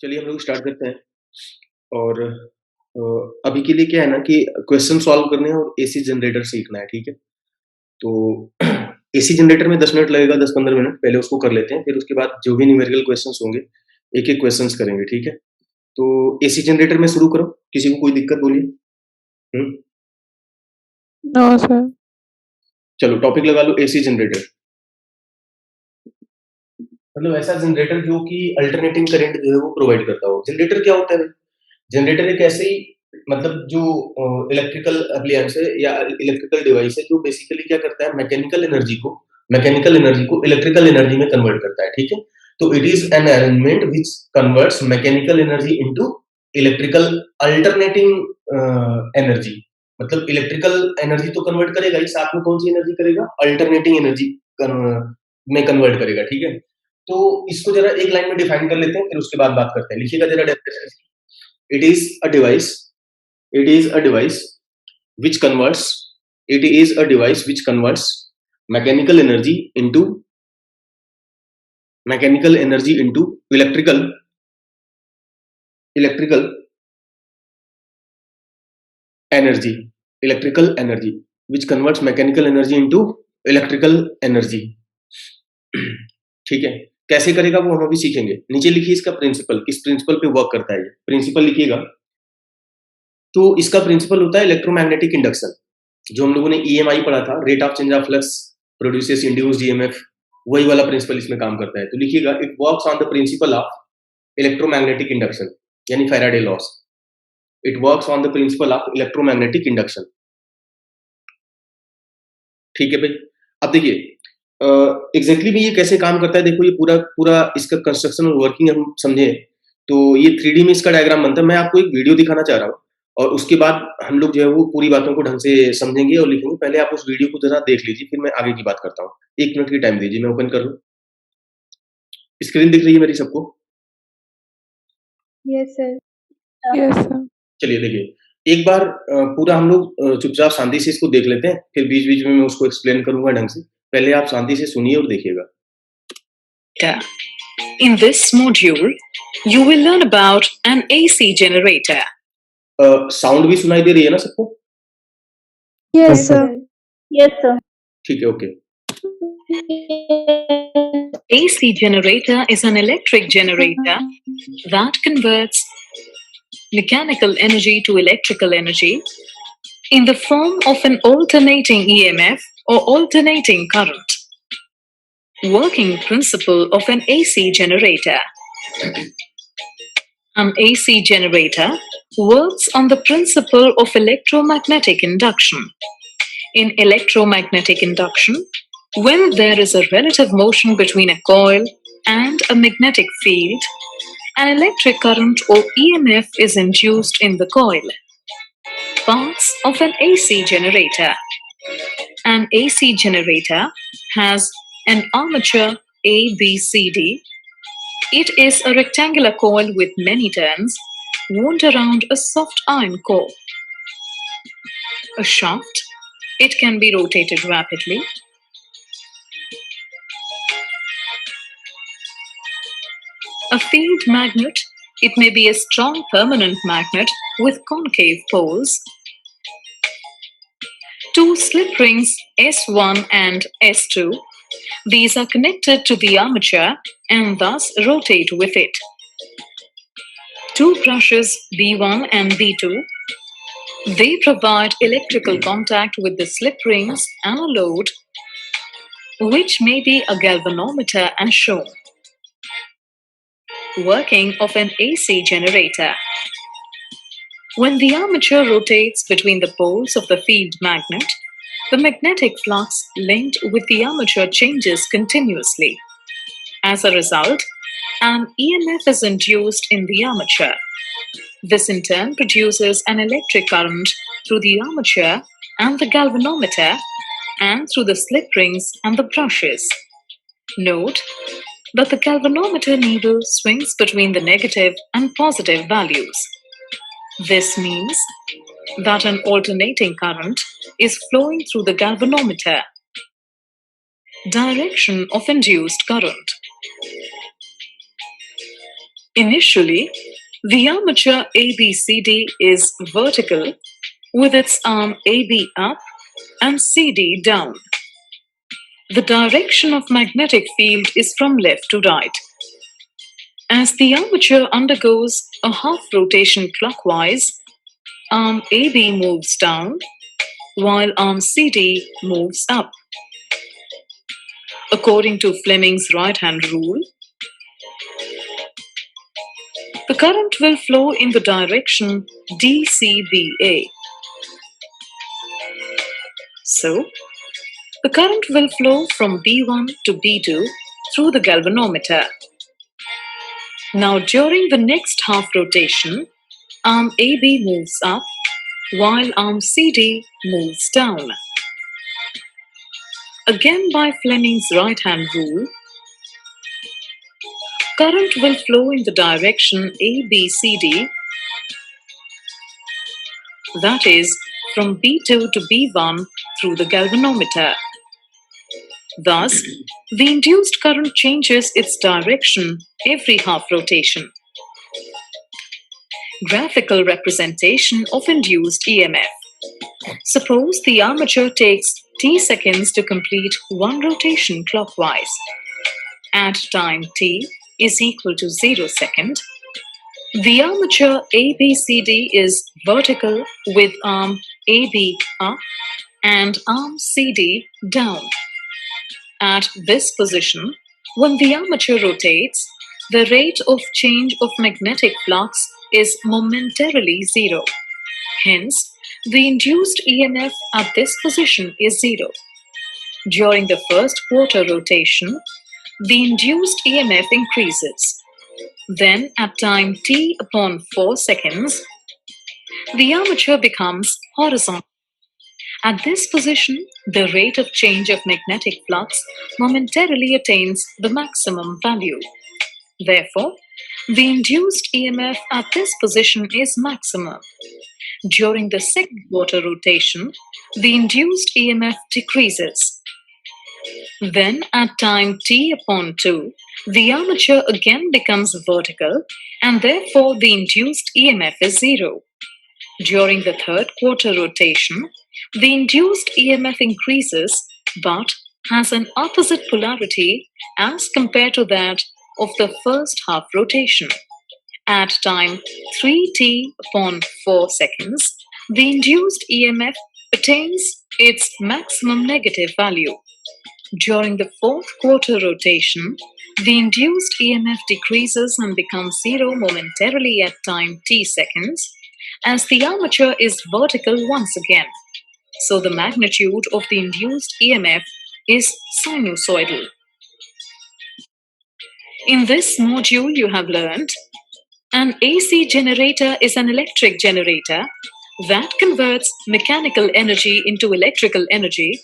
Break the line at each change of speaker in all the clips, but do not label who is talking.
चलिए हम लोग स्टार्ट करते हैं। और अभी के लिए क्या है ना कि क्वेश्चन सॉल्व करने हैं और एसी जनरेटर सीखना है, ठीक है? तो एसी जनरेटर में 10 मिनट लगेगा, 10-15 मिनट पहले उसको कर लेते हैं, फिर उसके बाद जो भी न्यूमेरिकल क्वेश्चंस होंगे, एक-एक क्वेश्चंस करेंगे, ठीक है? तो एसी जनरेटर में शुरू करो, किसी को कोई दिक्कत बोलिए? हुँ,
नो सर।
चलो टॉपिक लगा लो एसी जनरेटर। मतलब ऐसा जनरेटर जो कि अल्टरनेटिंग करंट जो है वो प्रोवाइड करता हो। जनरेटर क्या होता है? जनरेटर एक ऐसे ही मतलब जो इलेक्ट्रिकल एप्लायंस है या इलेक्ट्रिकल डिवाइस है जो बेसिकली क्या करता है मैकेनिकल एनर्जी को इलेक्ट्रिकल एनर्जी में कन्वर्ट करता है, ठीक है? तो it is an arrangement which converts mechanical energy into electrical alternating energy. मतलब इलेक्ट्रिकल एनर्जी तो कन्वर्ट करेगा ही, साथ में कौन सी एनर्जी करेगा? अल्टरनेटिंग एनर्जी में कन्वर्ट करेगा, ठीक है? तो इसको जरा एक लाइन में डिफाइन कर लेते हैं, फिर उसके बाद बात करते हैं। लिखिएगा जरा definition. It is a device. It is a device which converts. It is a device which converts mechanical energy into mechanical energy into electrical energy. Electrical energy which converts mechanical energy into electrical energy. ठीक है? कैसे करेगा वो हम अभी सीखेंगे। नीचे लिखिए इसका प्रिंसिपल, किस प्रिंसिपल पे वर्क करता है ये। प्रिंसिपल लिखिएगा। तो इसका प्रिंसिपल होता है इलेक्ट्रोमैग्नेटिक इंडक्शन। जो हम लोगों ने ईएमआई पढ़ा था, rate of change of flux produces induced EMF, वही वाला प्रिंसिपल इसमें काम करता है। तो लिखिएगा it works on the principle of electromagnetic induction, यानी Faraday laws. It works on the principle of electromagnetic induction. ठीक है भाई। अब देखिए एग्जैक्टली में ये कैसे काम करता है। देखो ये पूरा पूरा इसका कंस्ट्रक्शन और वर्किंग हम समझे तो ये 3D में इसका डायग्राम बनता है। मैं आपको एक वीडियो दिखाना चाह रहा हूँ और उसके बाद हम लोग जो है वो पूरी बातों को ढंग से समझेंगे और लिखेंगे। पहले आप उस वीडियो को जरा देख लीजिए, फिर मैं आगे की बात करता हूँ। 1 मिनट की टाइम दीजिए, मैं ओपन कर लूँ। स्क्रीन दिख रही है मेरी सबको?
Yes sir.
Yes sir.
चलिए देखिए एक बार पूरा हम लोग चुपचाप शांति से इसको देख लेते हैं, फिर बीच-बीच में मैं उसको एक्सप्लेन करूँगा ढंग से। पहले आप शांति से सुनिए और देखिएगा।
In this module, you will learn about an AC generator.
Sound भी सुनाई दे रही है ना सबको?
Yes sir.
Yes sir.
ठीक है, okay.
AC generator is an electric generator that converts mechanical energy to electrical energy in the form of an alternating EMF or alternating current. Working principle of an AC generator. An AC generator works on the principle of electromagnetic induction. In electromagnetic induction, when there is a relative motion between a coil and a magnetic field, an electric current or EMF is induced in the coil. Parts of an AC generator. An AC generator has an armature ABCD. It is a rectangular coil with many turns wound around a soft iron core. A shaft. It can be rotated rapidly. A field magnet. It may be a strong permanent magnet with concave poles. Two slip rings S1 and S2. These are connected to the armature and thus rotate with it. Two brushes B1 and B2. They provide electrical contact with the slip rings and a load, which may be a galvanometer as shown. Working of an AC generator. When the armature rotates between the poles of the field magnet, the magnetic flux linked with the armature changes continuously. As a result, an EMF is induced in the armature. This in turn produces an electric current through the armature and the galvanometer and through the slip rings and the brushes. Note that the galvanometer needle swings between the negative and positive values. This means that an alternating current is flowing through the galvanometer. Direction of induced current. Initially, the armature ABCD is vertical with its arm AB up and CD down. The direction of magnetic field is from left to right. As the armature undergoes a half rotation clockwise, arm AB moves down while arm CD moves up. According to Fleming's right-hand rule, the current will flow in the direction DCBA. So, the current will flow from B1 to B2 through the galvanometer. Now, during the next half rotation, arm AB moves up while arm CD moves down. Again, by Fleming's right-hand rule, current will flow in the direction ABCD, that is, from B2 to B1 through the galvanometer. Thus, the induced current changes its direction every half rotation. Graphical representation of induced EMF. Suppose the armature takes t seconds to complete one rotation clockwise. At time t is equal to 0 second, the armature ABCD is vertical with arm AB up and arm CD down. At this position, when the armature rotates, the rate of change of magnetic flux is momentarily zero. Hence, the induced EMF at this position is zero. During the first quarter rotation, the induced EMF increases. Then, at time t upon 4 seconds, the armature becomes horizontal. At this position, the rate of change of magnetic flux momentarily attains the maximum value. Therefore, the induced EMF at this position is maximum. During the second quarter rotation, the induced EMF decreases. Then, at time t upon 2, the armature again becomes vertical and therefore the induced EMF is zero. During the third quarter rotation, the induced EMF increases but has an opposite polarity as compared to that of the first half rotation. At time 3t upon 4 seconds, the induced EMF attains its maximum negative value. During the fourth quarter rotation, the induced EMF decreases and becomes zero momentarily at time t seconds, as the armature is vertical once again. So the magnitude of the induced EMF is sinusoidal. In this module, you have learned an AC generator is an electric generator that converts mechanical energy into electrical energy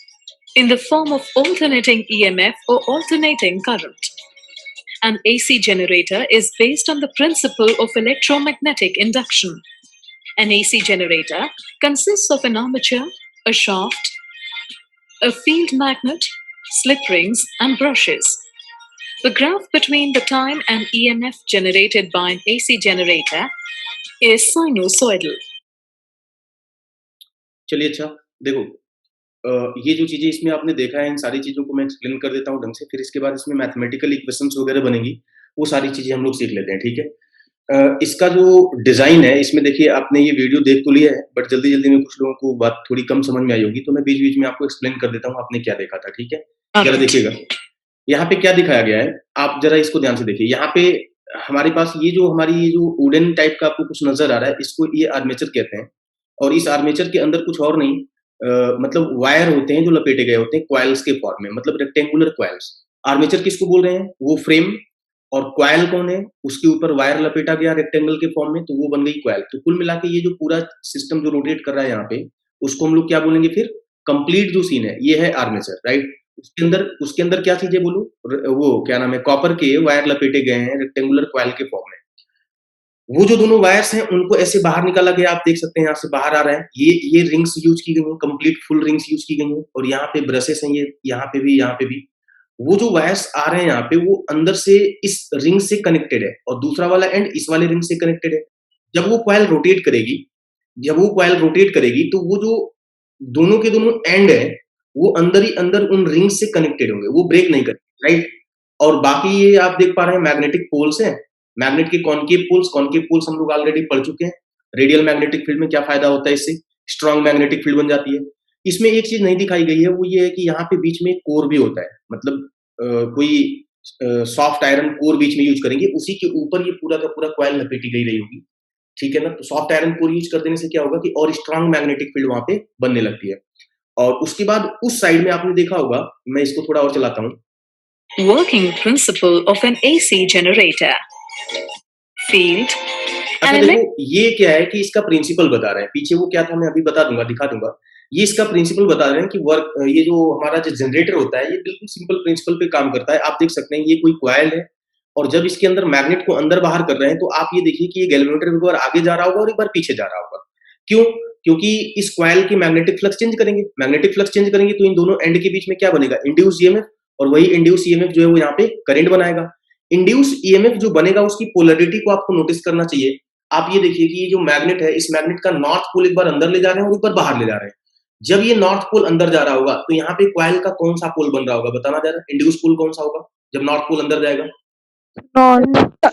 in the form of alternating EMF or alternating current. An AC generator is based on the principle of electromagnetic induction. An AC generator consists of an armature, a shaft, a field magnet, slip rings, and brushes. The graph between the time and EMF generated by an AC generator is sinusoidal.
चलिए अच्छा देखो ये जो चीजें इसमें आपने देखा है इन सारी चीजों को मैं एक्सप्लेन कर देता हूँ ढंग से, फिर इसके बाद इसमें मैथमेटिकल इक्वेशंस वगैरह बनेगी, वो सारी चीजें हम लोग सीख लेते हैं, ठीक है। इसका जो डिजाइन है इसमें देखिए आपने ये वीडियो देख तो लिया है बट जल्दी जल्दी में कुछ लोगों को बात थोड़ी कम समझ में आई होगी, तो मैं बीच बीच में आपको एक्सप्लेन कर देता हूँ आपने क्या देखा था, ठीक है। जरा देखिएगा यहाँ पे क्या दिखाया गया है, आप जरा इसको ध्यान से देखिए। यहाँ पे हमारे पास ये जो हमारी ये जो वुडन टाइप का आपको कुछ नजर आ रहा है, इसको ये आर्मेचर कहते हैं। और इस आर्मेचर के अंदर कुछ और नहीं मतलब वायर होते हैं जो लपेटे गए होते हैं क्वाइल्स के फॉर्म में, मतलब रेक्टेंगुलर क्वाइल्स। आर्मेचर किसको बोल रहे हैं, वो फ्रेम, और क्वाइल कौन है, उसके ऊपर वायर लपेटा गया रेक्टेंगल के फॉर्म में, तो वो बन गई क्वाइल। तो कुल मिला के ये जो पूरा सिस्टम जो रोटेट कर रहा है यहाँ पे, उसको हम लोग क्या बोलेंगे फिर, कंप्लीट जो सीन है ये है आर्मेचर, राइट। उसके अंदर क्या चीजें बोलूं, वो क्या नाम है, कॉपर के वायर लपेटे गए हैं रेक्टेंगुलर क्वाइल के फॉर्म में। वो जो दोनों वायर्स हैं उनको ऐसे बाहर निकाला गया, आप देख सकते हैं यहाँ से बाहर आ रहा है। ये रिंग्स यूज की गई हैं, कंप्लीट फुल रिंग्स यूज की गई हैं, और यहाँ पे ब्रशेस हैं, ये यहाँ पे भी वो जो वायर्स आ रहे हैं यहाँ पे वो अंदर से इस रिंग से कनेक्टेड है और दूसरा वाला एंड इस वाले रिंग से कनेक्टेड है। जब वो कॉइल रोटेट करेगी जब वो कॉइल रोटेट करेगी तो वो जो दोनों के दोनों एंड है वो अंदर ही अंदर उन रिंग से कनेक्टेड होंगे, वो ब्रेक नहीं करेंगे, राइट? और बाकी ये आप देख पा रहे हैं मैग्नेटिक पोल्स हैं, मैग्नेट के कॉनकेव पोल्स हम लोग ऑलरेडी पढ़ चुके हैं। रेडियल मैग्नेटिक फील्ड में क्या फायदा होता है इससे? स्ट्रॉन्ग मैग्नेटिक फील्ड बन जाती है। इसमें एक चीज नहीं दिखाई गई है वो ये है कि यहाँ पे बीच में एक कोर भी होता है, मतलब कोई सॉफ्ट आयरन कोर बीच में यूज करेंगे, उसी के ऊपर ये पूरा का पूरा कॉइल लपेटी गई रही होगी, ठीक है ना? तो सॉफ्ट आयरन कोर यूज कर देने से क्या होगा कि और स्ट्रॉन्ग मैग्नेटिक फील्ड वहां पे बनने लगती है। और उसके बाद उस साइड में आपने देखा होगा, मैं इसको थोड़ा और चलाता हूँ।
Working principle of an AC generator. Field.
अच्छा
An
देखो, ये क्या है कि इसका प्रिंसिपल बता रहे हैं, पीछे वो क्या था मैं अभी बता दूंगा, दिखा दूंगा। ये इसका प्रिंसिपल बता रहे हैं कि वर्क ये जो हमारा जो जनरेटर होता है ये बिल्कुल सिंपल प्रिंसिपल पे काम करता है। आप देख सकते हैं ये कोई कॉइल है और जब इसके अंदर मैग्नेट को अंदर बाहर कर रहे हैं तो आप ये देखिए कि ये गैल्वेनोमीटर एक बार आगे जा रहा होगा और एक बार पीछे जा रहा होगा। क्यों? क्योंकि इस कॉइल की मैग्नेटिक फ्लक्स चेंज करेंगे, मैग्नेटिक फ्लक्स चेंज करेंगे तो इन दोनों एंड के बीच में क्या बनेगा? इंड्यूस ईएमएफ, और वही इंड्यूस ईएमएफ जो है वो यहाँ पे करंट बनाएगा। इंड्यूस ईएमएफ जो बनेगा उसकी पोलैरिटी को आपको नोटिस करना चाहिए। आप ये देखिए कि ये जो मैग्नेट है, इस मैग्नेट का नॉर्थ पोल एक बार अंदर ले जा रहे हैं और एक बार बाहर ले जा रहे हैं। जब ये नॉर्थ पोल अंदर जा रहा होगा तो यहाँ पे कॉइल का कौन सा पोल बन रहा होगा? बताना जरा, इंड्यूस पोल कौन सा होगा जब नॉर्थ पोल अंदर जाएगा?
नॉर्थ।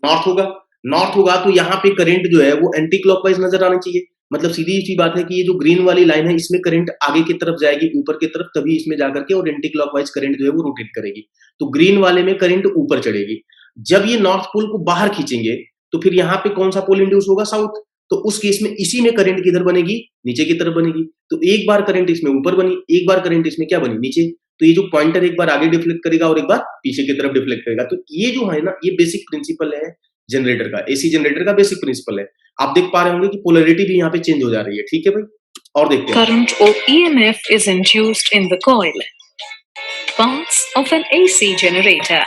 नॉर्थ होगा। नॉर्थ होगा तो यहाँ पे करंट जो है वो एंटी क्लॉकवाइज नजर आनी चाहिए। मतलब सीधी सी बात है कि ये जो ग्रीन वाली लाइन है इसमें करंट आगे की तरफ जाएगी, ऊपर की तरफ, तभी इसमें जाकर के और एंटी क्लॉकवाइज करंट जो है वो रोटेट करेगी। तो ग्रीन वाले में करंट ऊपर चढ़ेगी। जब ये नॉर्थ पोल को बाहर खींचेंगे तो फिर यहाँ पे कौन सा पोल इंड्यूस होगा? साउथ। तो उस केस में इसी में करंट किधर बनेगी? नीचे की तरफ बनेगी। तो एक बार करंट इसमें ऊपर बनी, एक बार करंट इसमें क्या बनी? नीचे। तो ये जो पॉइंटर एक बार आगे डिफ्लेक्ट करेगा और एक बार पीछे की तरफ डिफ्लेक्ट करेगा। तो ये जो है ना, ये बेसिक प्रिंसिपल है जनरेटर का, एसी जनरेटर का बेसिक प्रिंसिपल है। आप देख पा रहे होंगे कि पोलैरिटी भी यहाँ पे चेंज हो जा रही है, ठीक है भाई? और देखते हैं।
current or EMF is induced in the coil. Parts of an AC generator.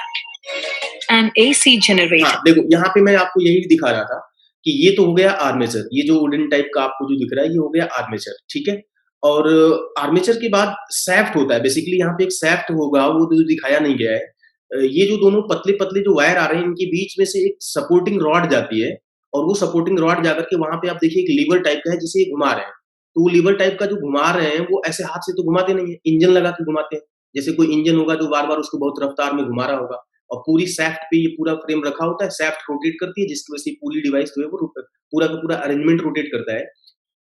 An AC generator.
हाँ, देखो यहाँ पे मैं आपको यही दिखा रहा था कि ये तो हो गया आर्मेचर, ये जो वुडन टाइप का आपको जो दिख रहा है ये हो गया आर्मेचर, ठीक है? और आर्मेचर के बाद सैफ्ट होता है, बेसिकली यहाँ पे एक सैफ्ट होगा, वो जो दिखाया नहीं गया है। ये जो दोनों पतले-पतले जो वायर आ रहे हैं इनके बीच में से एक सपोर्टिंग रॉड जाती है और वो सपोर्टिंग रॉड जाकर के वहाँ पे आप देखिए एक लीवर टाइप का है जिसे ये घुमा रहे हैं। तो वो लीवर टाइप का जो घुमा रहे हैं वो ऐसे हाथ से तो घुमाते नहीं है, इंजन लगा के घुमाते हैं। जैसे कोई इंजन होगा जो बार-बार उसको बहुत रफ्तार में घुमा रहा होगा और पूरी सैफ्ट पे ये पूरा फ्रेम रखा होता है, सैफ्ट रोटेट करती है जिसकी वजह से पूरी डिवाइस जो है वो पूरा का पूरा अरेंजमेंट रोटेट करता है।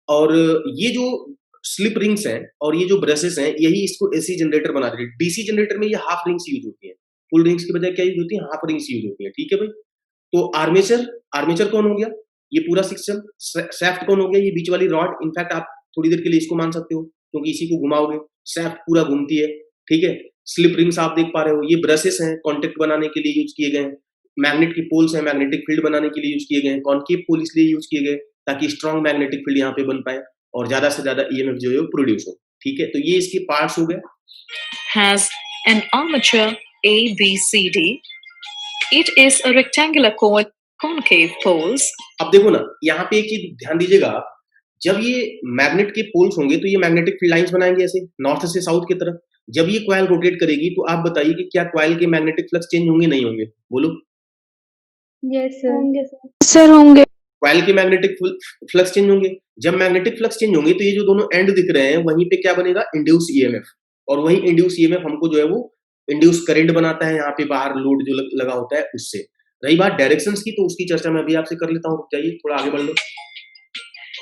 और ये जो स्लिप रिंग्स हैं और ये जो ब्रशेस हैं यही इसको एसी जनरेटर बना देते हैं। डीसी जनरेटर में ये हाफ रिंग्स यूज होती है, फुल रिंग्स की बजाय क्या यूज होती है? हाफ रिंग्स यूज होती है, ठीक है भाई? तो आर्मेचर, आर्मेचर कौन हो गया? ये पूरा सिस्टम। सैफ्ट कौन हो गया? ये बीच वाली रॉड। इनफैक्ट आप थोड़ी देर के लिए इसको मान सकते हो क्योंकि इसी को घुमाओगे सैफ्ट पूरा घूमती है, ठीक है? स्लिप रिंग्स आप देख पा रहे हो, ये ब्रशेस हैं कॉन्टेक्ट बनाने के लिए यूज किए गए हैं। मैग्नेट की पोल्स हैं मैग्नेटिक फील्ड बनाने के लिए यूज किए गए हैं। कॉनकेव पोल इसलिए यूज किए गए ताकि स्ट्रॉन्ग मैग्नेटिक फील्ड यहाँ पे बन पाए और ज्यादा से ज्यादा ईएमएफ जो है वो प्रोड्यूस हो, ठीक है? तो ये इसके पार्ट्स हो गए।
Has an armature A, B, C, D. It is a rectangular coil, concave poles.
अब देखो ना, यहाँ पे एक चीज ध्यान दीजिएगा आप, जब ये मैग्नेट के पोल्स होंगे तो ये मैग्नेटिक फील्ड लाइंस बनाएंगे ऐसे नॉर्थ से साउथ की तरफ। जब ये कॉइल रोटेट करेगी तो आप बताइए कि क्या कॉइल के मैग्नेटिक फ्लक्स चेंज होंगे नहीं होंगे? बोलो।
Yes sir. होंगे सर। होंगे।
कॉइल के मैग्नेटिक फ्लक्स चेंज होंगे। जब मैग्नेटिक फ्लक्स चेंज होंगे तो ये जो दोनों एंड दिख रहे हैं वहीं पे क्या बनेगा? Induce EMF. और वही इंड्यूस ईएमएफ हमको जो है वो इंड्यूस करंट बनाता है यहाँ पे बाहर लोड जो लगा होता है उससे। रही बात डायरेक्शंस की तो उसकी चर्चा मैं अभी आपसे कर लेता हूँ, रुक जाइए थोड़ा आगे बढ़ लो।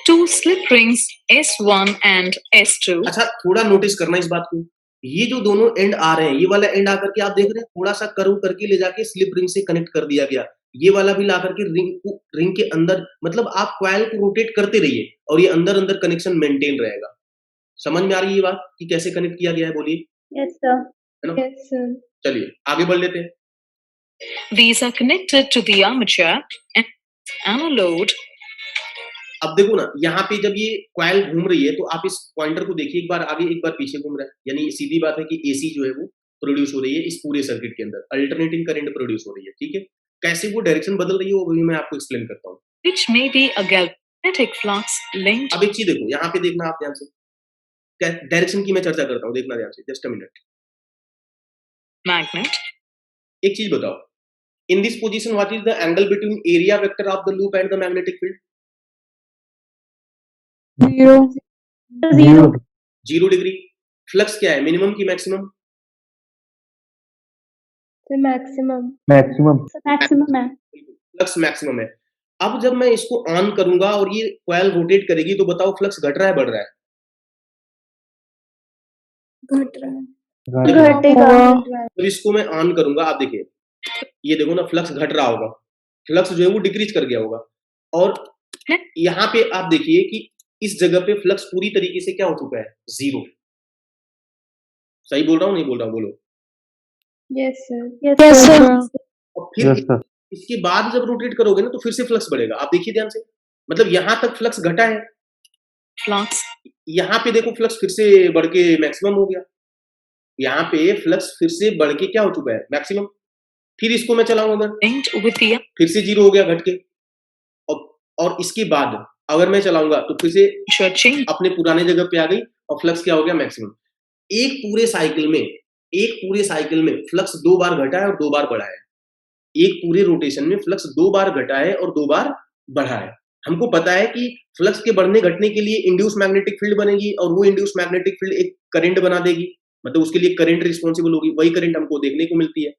Two slip rings S1 and S2.
अच्छा, थोड़ा नोटिस करना इस बात को, ये जो दोनों एंड आ रहे हैं, ये वाला एंड आकर के आप देख रहे हैं थोड़ा सा कर्व करके ले जाके स्लिप रिंग से कनेक्ट कर दिया गया। ये वाला भी ला करके रिंग के अंदर, मतलब आप कॉइल को रोटेट करते रहिए और ये अंदर अंदर कनेक्शन मेंटेन रहेगा। समझ में आ रही है ये बात कि कैसे कनेक्ट किया गया है? बोलिए।
Yes sir.
है ना?
Yes sir.
चलिए आगे बढ़ लेते हैं।
These are connected to the armature and a load.
अब देखो ना, यहाँ पे जब ये कॉइल घूम रही है तो आप इस पॉइंटर को देखिए, एक बार आगे एक बार पीछे घूम रहा है, यानी सीधी बात है कि एसी जो है वो प्रोड्यूस हो रही है इस पूरे सर्किट के अंदर, अल्टरनेटिंग करंट प्रोड्यूस हो रही है, ठीक है? कैसे वो डायरेक्शन बदल रही है वो भी मैं आपको एक्सप्लेन करता हूँ।
Which may be a galvanic flux linked.
अब एक चीज देखो, यहाँ पे देखना आप ध्यान से, डायरेक्शन की मैं चर्चा करता हूँ, देखना ध्यान से, जस्ट अ मिनट।
magnet.
एक चीज बताओ, in this position what is the angle between area vector of the loop and the magnetic field?
0.
0 degree. Flux क्या है, मिनिमम की मैक्सिमम?
Maximum.
मैक्सिमम है।
फ्लक्स मैक्सिमम है। अब जब मैं इसको ऑन करूंगा और ये कॉइल रोटेट करेगी तो बताओ फ्लक्स घट रहा है बढ़ रहा है?
घट रहा है। घटेगा।
जब इसको मैं ऑन करूंगा, आप देखिए, ये देखो ना, फ्लक्स घट रहा होगा, फ्लक्स जो है वो डिक्रीज कर गया होगा। और यहाँ पे आप देखिए कि इस जगह पे फ्लक्स पूरी तरीके से क्या हो चुका है, 0। सही बोल रहा हूँ, नहीं बोल रहा हूँ, बोलो।
Yes sir. Yes sir.
और फिर इसके बाद जब रोटेट करोगे ना तो फिर से फ्लक्स बढ़ेगा। आप देखिए ध्यान से, मतलब यहां तक फ्लक्स घटा है,
Flux
यहाँ पे देखो फ्लक्स फिर से बढ़ के मैक्सिमम हो गया। यहाँ पे फ्लक्स फिर से बढ़ के क्या हो चुका है, मैक्सिमम। फिर इसको मैं चलाऊं अगर,
linked with the
फिर से 0 हो गया घट के। और इसके बाद अगर मैं चलाऊंगा तो फिर से
armature change.
अपने पुराने जगह पे आ गई और फ्लक्स क्या हो गया, मैक्सिमम। एक पूरे साइकिल में फ्लक्स 2 बार घटा है और 2 बार बढ़ा है। एक पूरे रोटेशन में फ्लक्स 2 बार घटा है और 2 बार बढ़ा है। हमको पता है कि फ्लक्स के बढ़ने घटने के लिए इंड्यूस मैग्नेटिक फील्ड बनेगी और वो इंड्यूस मैग्नेटिक फील्ड एक करंट बना देगी, मतलब उसके लिए करंट रिस्पॉन्सिबल होगी। वही करंट हमको देखने को मिलती है।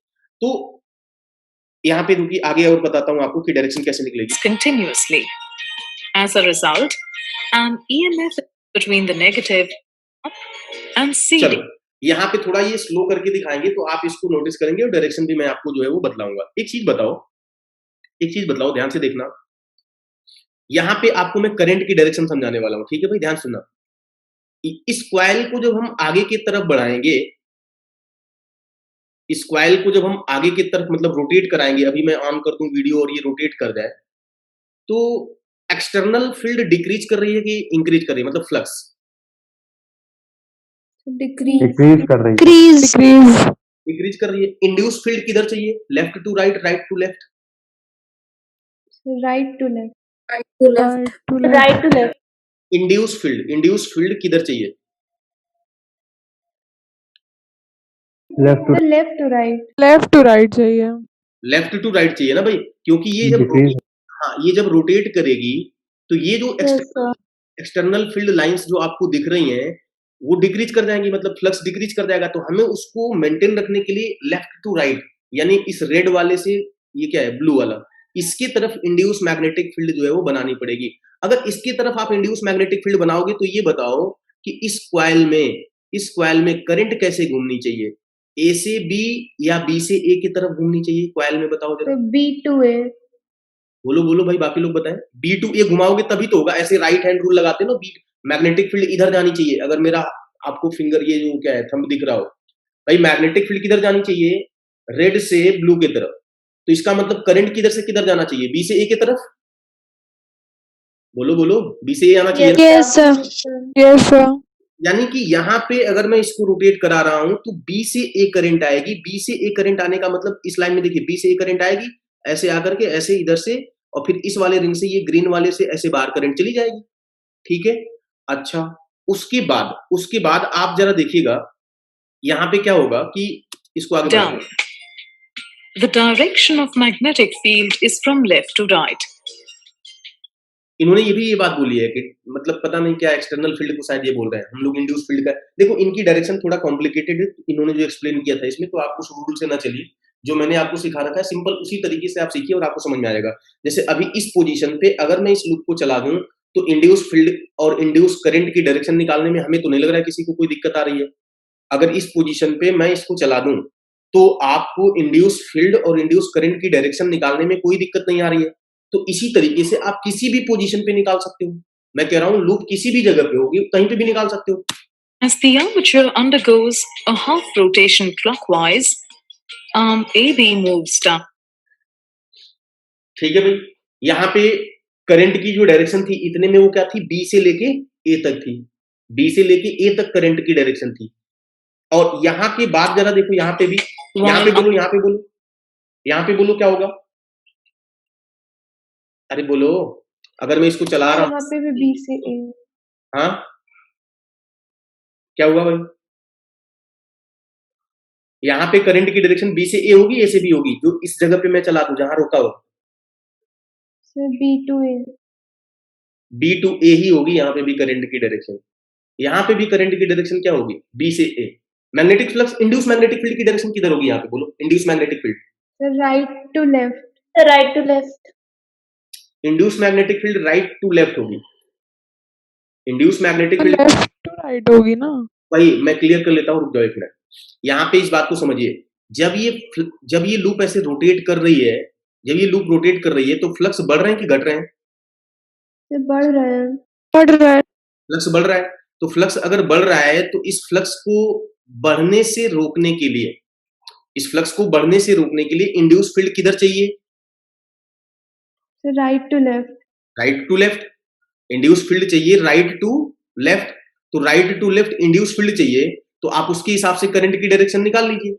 तो यहाँ पे रुकी, आगे और बताता हूँ आपको कि डायरेक्शन कैसे निकलेगी।
Continuously. As a result, an EMF between the negative and CD.
चलो यहाँ पे थोड़ा ये स्लो करके दिखाएंगे तो आप इसको नोटिस करेंगे और डायरेक्शन भी मैं आपको जो है वो बतलाऊंगा। एक चीज बताओ, ध्यान से देखना। यहाँ पे आपको मैं करंट की डायरेक्शन समझाने वाला हूँ, ठीक है भाई, ध्यान सुनना। इस कॉइल को जब हम आगे की तरफ बढ़ाएंगे, इस कॉइल को जब हम आगे की तरफ मतलब रोटेट कराएंगे, अभी मैं ऑन कर दूं वीडियो और ये रोटेट कर जाए, तो एक्सटर्नल फील्ड डिक्रीज कर रही है कि इंक्रीज कर रही है, मतलब फ्लक्स
डिक्रीज कर रही है।
डिक्रीज कर रही है। इंड्यूस फील्ड किधर चाहिए, left to right, right to left?
Right to left.
Right to left.
Induce field किधर चाहिए?
Left
Left to right.
Left to right चाहिए।
लेफ्ट टू राइट चाहिए ना भाई, क्योंकि ये जब
डिक्रीज।
ये जब रोटेट करेगी तो ये जो
Yes sir.
External field lines जो आपको दिख रही हैं वो डिक्रीज कर जाएंगी, मतलब फ्लक्स डिक्रीज कर जाएगा। तो हमें उसको मेंटेन रखने के लिए लेफ्ट टू राइट, यानी इस रेड वाले से ये क्या है, ब्लू वाला, इसकी तरफ इंड्यूस मैग्नेटिक फील्ड जो है वो बनानी पड़ेगी। अगर इसकी तरफ आप इंड्यूस मैग्नेटिक फील्ड बनाओगे तो ये बताओ कि इस कॉइल में करंट कैसे घूमनी चाहिए, ए से बी या बी से ए की तरफ घूमनी चाहिए कॉइल में, बताओ जरा।
So B to A.
बोलो भाई, बाकी लोग बताएं। बी टू ए घुमाओगे तभी तो होगा, ऐसे राइट हैंड रूल लगाते हैं ना, बी मैग्नेटिक फील्ड इधर जानी चाहिए। अगर मेरा आपको फिंगर ये जो क्या है थंब दिख रहा हो, भाई मैग्नेटिक फील्ड किधर जानी चाहिए, रेड से ब्लू की तरफ। तो इसका मतलब करंट किधर से किधर जाना चाहिए, बी से ए की तरफ। बोलो, बी से ए आना चाहिए ना?
Yes sir.
Yes sir.
यानी कि यहाँ पे अगर मैं इसको रोटेट करा रहा हूं तो बी से ए करंट आएगी। बी से ए करंट आने का मतलब इस लाइन में देखिए, बी से ए करंट आएगी, ऐसे आकर के ऐसे इधर से, और फिर इस वाले रिंग से, ये ग्रीन वाले से ऐसे बाहर करंट चली जाएगी, ठीक है। अच्छा, उसके बाद आप जरा देखिएगा यहाँ पे क्या होगा कि इसको आगे
Down.
बढ़ाएं।
The direction of magnetic field is from left to right.
इन्होंने ये बात बोली है कि मतलब पता नहीं क्या एक्सटर्नल फील्ड को शायद ये बोल रहे हैं, हम लोग इंड्यूस फील्ड का। देखो इनकी डायरेक्शन थोड़ा कॉम्प्लिकेटेड है, इन्होंने जो एक्सप्लेन किया था इसमें, तो आप उस रूल से ना चलिए, जो मैंने आपको सिखा रखा है सिंपल उसी तरीके से आप सीखिए और आपको समझ में आएगा। जैसे अभी इस पोजीशन पे अगर मैं इस लूप को चला दूं तो इंड्यूस फील्ड और इंड्यूस करंट की डायरेक्शन निकालने में हमें तो नहीं लग रहा है किसी को कोई दिक्कत आ रही है। अगर इस पोजीशन पे मैं इसको चला दूं तो आपको इंड्यूस फील्ड और इंड्यूस करंट की डायरेक्शन निकालने में कोई दिक्कत नहीं आ रही है। तो इसी तरीके से आप किसी भी पोजीशन पे निकाल सकते हो। मैं कह रहा हूं लूप किसी भी जगह पे होगी, कहीं पे भी निकाल सकते हो।
As the armature undergoes a half rotation clockwise, arm AB moves down.
ठीक है भाई, यहाँ पे करंट की जो डायरेक्शन थी इतने में वो क्या थी, बी से लेके ए तक थी। बी से लेके ए तक करंट की डायरेक्शन थी। और यहाँ के बाद जरा देखो, यहाँ पे भी, यहाँ पे बोलो क्या होगा। अरे बोलो, अगर मैं इसको चला रहा हूं,
यहाँ पे भी B से A.
हाँ क्या हुआ भाई, यहाँ पे करंट की डायरेक्शन बी से ए होगी, ए से बी होगी, जो इस जगह पे मैं चला दूं जहां रोका हो,
sir B to A.
B to A ही होगी यहाँ पे भी करंट की डायरेक्शन। यहाँ पे भी करंट की डायरेक्शन क्या होगी, बी से A. Magnetic flux, induce magnetic field की डायरेक्शन किधर होगी यहाँ पे, बोलो induce magnetic field.
Sir right to left.
Right to left.
Induce magnetic field right to left होगी। Induce magnetic field
left to right होगी ना।
वही मैं क्लियर कर लेता हूँ, रुक जाओ एक मिनट। यहाँ पे इस बात को समझिए, जब ये लूप ऐसे रोटेट कर रही है, जब ये लूप रोटेट कर रही है तो फ्लक्स बढ़ रहे हैं कि घट रहे हैं?
सर बढ़ रहे हैं।
बढ़ रहा है।
फ्लक्स बढ़ रहा है। तो फ्लक्स अगर बढ़ रहा है तो इस फ्लक्स को बढ़ने से रोकने के लिए, इस फ्लक्स को बढ़ने से रोकने के लिए इंड्यूस फील्ड किधर चाहिए?
Sir right to left.
Right to left. Induce field चाहिए राइट टू लेफ्ट। तो right to left induce field चाहिए, तो आप उसके हिसाब से करंट की डायरेक्शन निकाल लीजिए।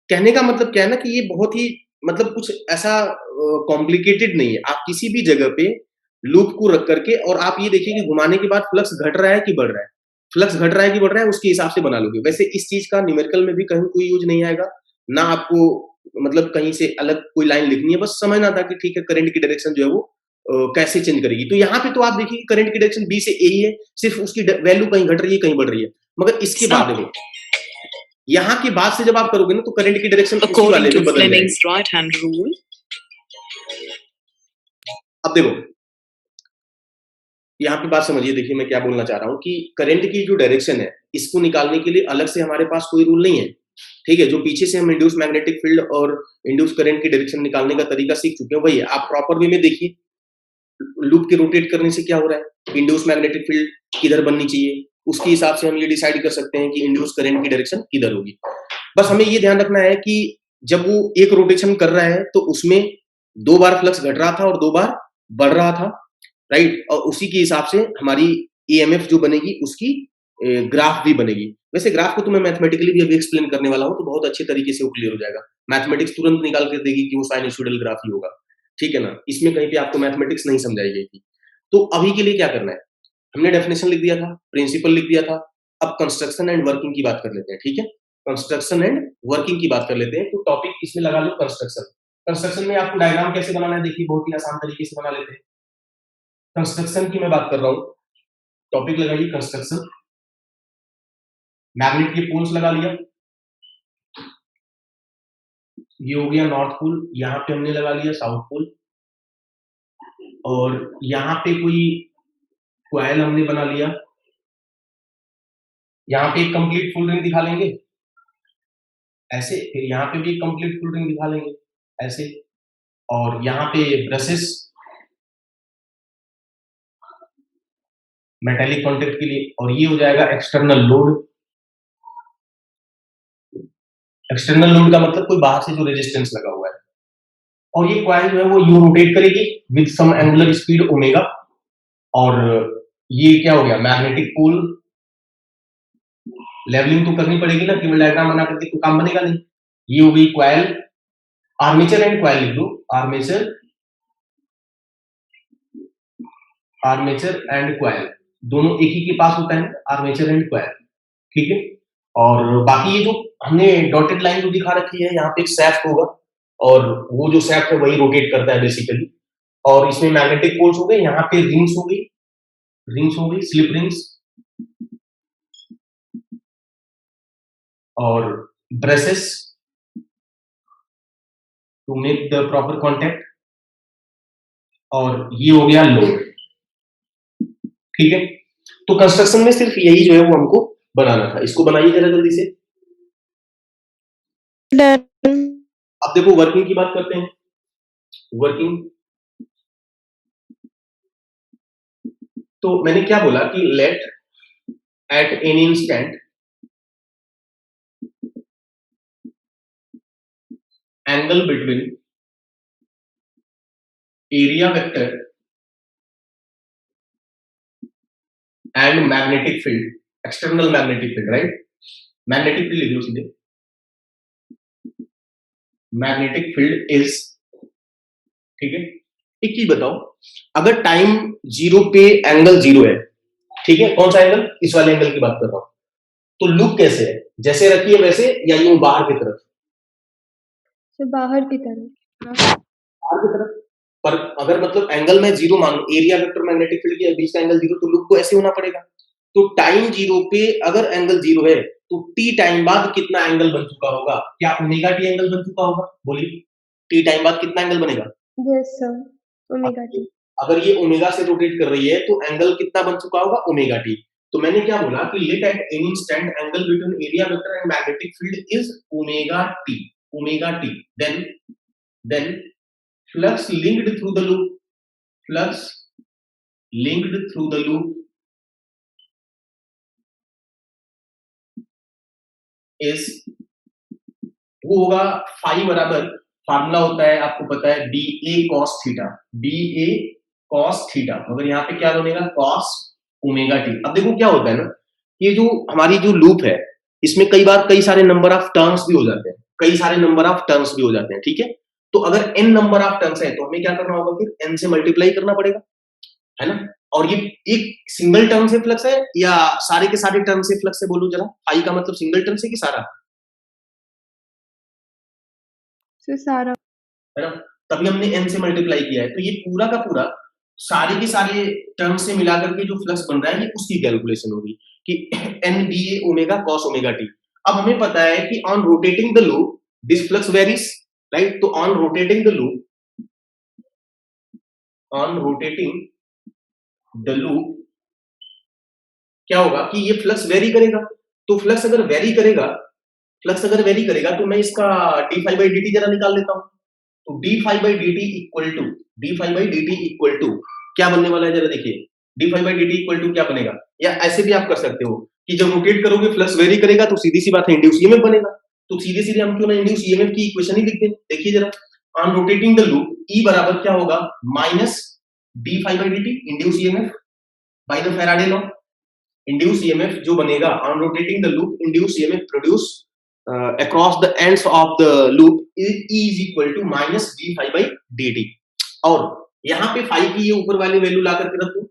कहने का मतलब क्या है ना कि ये बहुत ही मतलब कुछ ऐसा कॉम्प्लिकेटेड नहीं है। आप किसी भी जगह पे लूप को रख करके और आप ये देखिए कि घुमाने के बाद फ्लक्स घट रहा है कि बढ़ रहा है, फ्लक्स घट रहा है कि बढ़ रहा है, उसके हिसाब से बना लोगे। वैसे इस चीज का न्यूमेरिकल में भी कहीं कोई यूज नहीं आएगा, ना आपको मतलब कहीं से अलग कोई लाइन लिखनी है, बस समझना था कि ठीक है करंट की डायरेक्शन जो है वो कैसे चेंज करेगी। तो यहाँ पे तो आप देखिए करंट की डायरेक्शन बी से ए ही है, सिर्फ उसकी वैल्यू कहीं घट रही है कहीं बढ़ रही है। मगर इसके बाद देखो, यहाँ के बाद से जब आप करोगे ना तो करंट की डायरेक्शन उसी वाले में बदल जाएगी।
Fleming's right-hand rule,
अब देखो यहाँ पे बात समझिए, देखिए मैं क्या बोलना चाह रहा हूँ कि करंट की जो डायरेक्शन है इसको निकालने के लिए अलग से हमारे पास कोई रूल नहीं है, ठीक है। जो पीछे से हम इंड्यूस मैग्नेटिक फील्ड और इंड्यूस करंट की डायरेक्शन निकालने का तरीका सीख चुके हैं, वही है। आप प्रॉपर वे में देखिए, लूप के रोटेट करने से क्या हो रहा है, इंड्यूस मैग्नेटिक फील्ड किधर बननी चाहिए, उसके हिसाब से हम ये डिसाइड कर सकते हैं कि इंड्यूस करंट की डायरेक्शन किधर होगी। बस हमें ये ध्यान रखना है कि जब वो एक रोटेशन कर रहा है तो उसमें 2 बार फ्लक्स घट रहा था और 2 बार बढ़ रहा था, राइट। और उसी के हिसाब से हमारी ईएमएफ जो बनेगी उसकी ग्राफ भी बनेगी। वैसे ग्राफ को तो मैं मैथमेटिकली भी अभी एक्सप्लेन करने वाला हूँ, तो बहुत अच्छे तरीके से वो क्लियर हो जाएगा। मैथमेटिक्स तुरंत निकाल कर देगी कि वो साइनसोइडल ग्राफ ही होगा, ठीक है ना। इसमें कहीं पे आपको मैथमेटिक्स नहीं समझाई गई थी। तो अभी के लिए क्या करना है, हमने डेफिनेशन लिख दिया था, प्रिंसिपल लिख दिया था, अब कंस्ट्रक्शन एंड वर्किंग की बात कर लेते हैं, ठीक है। कंस्ट्रक्शन एंड वर्किंग की बात कर लेते हैं, तो टॉपिक इसमें लगा लो कंस्ट्रक्शन। कंस्ट्रक्शन में आपको डायग्राम कैसे बनाना है, देखिए बहुत ही आसान तरीके से बना लेते हैं। कंस्ट्रक्शन की मैं बात कर रहा हूँ, टॉपिक लगाइए कंस्ट्रक्शन। मैग्नेट के पोल्स लगा लिया, ये हो गया नॉर्थ पोल, यहाँ पे हमने लगा लिया साउथ पोल, और यहाँ पे कोई कॉइल हमने बना लिया, यहाँ पे एक कंप्लीट फुल रिंग दिखा लेंगे ऐसे, फिर यहाँ पे भी एक कंप्लीट फुल रिंग दिखा लेंगे ऐसे, और यहाँ पे ब्रशेस मेटेलिक कॉन्टेक्ट के लिए, और ये हो जाएगा एक्सटर्नल लोड। एक्सटर्नल लोड का मतलब कोई बाहर से जो रेजिस्टेंस लगा हुआ है, और ये कॉइल जो है वो यू रोटेट करेगी with some angular speed omega. और ये क्या हो गया, मैग्नेटिक पोल। लेवलिंग तो करनी पड़ेगी ना, केवल डायग्राम बना करके तो काम बनेगा नहीं। ये हो गई कॉइल, आर्मेचर एंड कॉइल लिख दो, आर्मेचर एंड कॉइल दोनों एक ही के पास होता है, आर्मेचर एंड कॉइल, ठीक है। और बाकी ये जो हमने डॉटेड लाइन जो दिखा रखी है, यहाँ पे एक सैफ्ट होगा, और वो जो सैफ्ट है वही रोटेट करता है बेसिकली। और इसमें मैग्नेटिक पोल्स हो गए, यहाँ पे रिंग्स हो गई, स्लिप रिंग्स, और brushes to make the proper contact, और ये हो गया लोड, ठीक है। तो कंस्ट्रक्शन में सिर्फ यही जो है वो हमको बनाना था। इसको बनाइए जरा जल्दी से। अब देखो वर्किंग की बात करते हैं। वर्किंग, तो मैंने क्या बोला कि let at any instant angle between area vector and magnetic field, external magnetic field, right. Magnetic field लिख लो सीधे, मैग्नेटिक फील्ड इज, ठीक है। एक चीज बताओ, अगर टाइम 0 पे एंगल 0 है, ठीक है, कौन सा एंगल, इस वाले एंगल की बात कर रहा हूं, तो लूप कैसे है, जैसे रखी है वैसे या यूं बाहर की तरफ,
तो बाहर की तरफ।
बाहर की तरफ। पर अगर मतलब एंगल में जीरो मान लो, एरिया वेक्टर मैग्नेटिक फील्ड के बीच का एंगल जीरो, तो लूप को ऐसे होना पड़ेगा। तो टाइम जीरो पे अगर एंगल जीरो है तो टी टाइम बाद कितना एंगल बन चुका होगा? क्या ओमेगा टी एंगल बन चुका होगा? बोलिए, टी टाइम बाद कितना एंगल बनेगा?
Yes sir, omega T.
अगर ये ओमेगा से रोटेट कर रही है तो एंगल कितना बन चुका होगा? Omega t. तो मैंने क्या बोला कि let at any instant angle between area vector and magnetic field is omega t. Omega t. Then flux linked through the loop, flux linked through the loop is, वो होगा फाई बराबर, formula होता है आपको पता है, बी ए cos theta, B ए cos theta, मगर यहाँ पे क्या बनेगा? Cos omega T. अब देखो क्या होता है ना, ये जो हमारी जो लूप है इसमें कई बार कई सारे नंबर ऑफ टर्म्स भी हो जाते हैं, कई सारे नंबर ऑफ टर्म्स भी हो जाते हैं, ठीक है। तो अगर n नंबर ऑफ टर्म्स है तो हमें क्या करना होगा? फिर n से मल्टीप्लाई करना पड़ेगा, है ना। और ये एक सिंगल टर्म से फ्लक्स है या सारे के सारे टर्म से फ्लक्स है? बोलो जरा, फाई का मतलब सिंगल टर्म से कि सारा,
सर सारा।
है ना। तभी हमने n से मल्टीप्लाई किया है, तो ये पूरा का पूरा सारे के सारे टर्म से मिलाकर के जो फ्लक्स बन रहा है ये उसकी कैलकुलेशन होगी कि n B A omega cos omega T. अब हमें पता है कि on rotating the loop this flux varies, right. तो on rotating the loop, on rotating the loop क्या होगा कि ये फ्लक्स वेरी करेगा। तो फ्लक्स अगर वेरी करेगा, फ्लक्स अगर वेरी करेगा तो मैं इसका d phi by d t जरा निकाल लेता हूं। तो d phi by d t equal to, d phi by d t equal to क्या बनने वाला है? जरा देखिए, d phi by d t equal to क्या बनेगा? या ऐसे भी आप कर सकते हो कि जब रोटेट करोगे फ्लक्स वेरी करेगा तो सीधी सी बात है इंड्यूस ईएमएफ बनेगा। तो सीधे सीधे हम क्यों ना इंड्यूस ईएमएफ की इक्वेशन ही लिख दें। देखिए जरा, on rotating the loop E बराबर क्या होगा? Minus d phi by d t induce EMF by the Faraday law. Induce EMF जो बनेगा on rotating the loop, induce EMF produce across the ends of the loop is equal to minus d phi by dt। और यहाँ पे phi की ये ऊपर वाली value ला करके रख दो,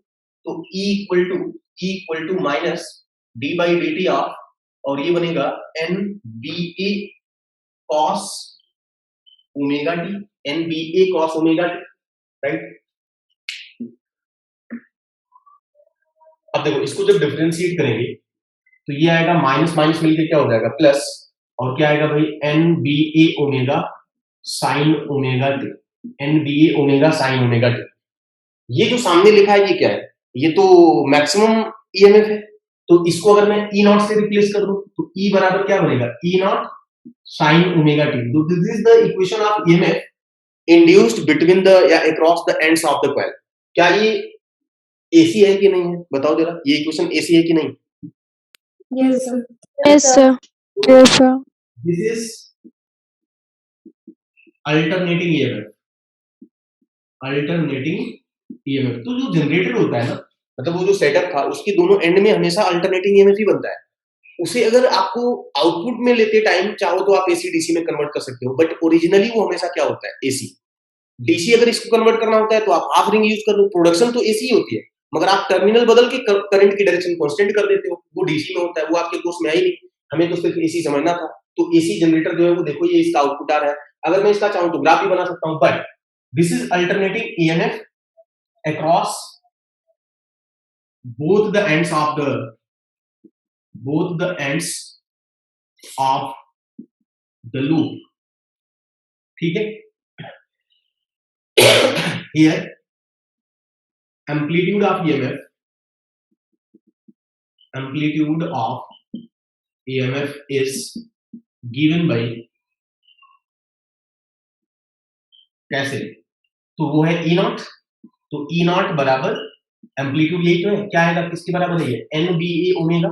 तो E equal to minus d by dt of, और ये बनेगा n ba cos omega t, n ba cos omega t, right. अब देखो इसको जब डिफरेंशिएट करेंगे तो ये आएगा माइनस माइनस मिलके क्या हो जाएगा? प्लस, और क्या आएगा भाई? N B A omega sine omega T, N B A omega sine omega T. ये जो सामने लिखा है ये क्या है? ये तो मैक्सिमम ईएमएफ है, तो इसको अगर मैं ई नॉट से रिप्लेस कर दूं तो ई बराबर क्या बनेगा? E naught sine omega T. This is the equation of EMF induced between the या across the ends of the coil. क्या ये एसी है कि नहीं है? बताओ जरा, ये इक्वेशन एसी है कि नहीं?
Yes sir.
Yes, sir. Yes, sir.
This is alternating EMF, alternating EMF। तो जो जनरेटर होता है ना, मतलब वो जो सेटअप था उसके दोनों एंड में हमेशा अल्टरनेटिंग ईएमएफ ही बनता है। उसे अगर आपको आउटपुट में लेते टाइम चाहो तो आप एसी डीसी में कन्वर्ट कर सकते हो, बट ओरिजिनली वो हमेशा क्या होता है? एसी। डीसी अगर इसको कन्वर्ट करना होता है तो आप हाफ रिंग यूज कर लो, प्रोडक्शन तो एसी होती है, मगर आप टर्मिनल बदल के करंट की डायरेक्शन कांस्टेंट कर देते हो, वो डीसी में होता है, वो आपके कोर्स में आई नहीं, हमें तो सिर्फ एसी समझना था। तो एसी जनरेटर जो है वो देखो ये इसका आउटपुट आ रहा है, अगर मैं इसका चाहूं तो ग्राफ भी बना सकता हूं, but this is alternating EMF across both the ends of the loop, ठीक है। Here amplitude of EMF is given by, कैसे? तो वो है ई नॉट, तो ई नॉट बराबर एम्पलीट्यूड, यही तो है, क्या आएगा? किसके बराबर है ये? N B A omega,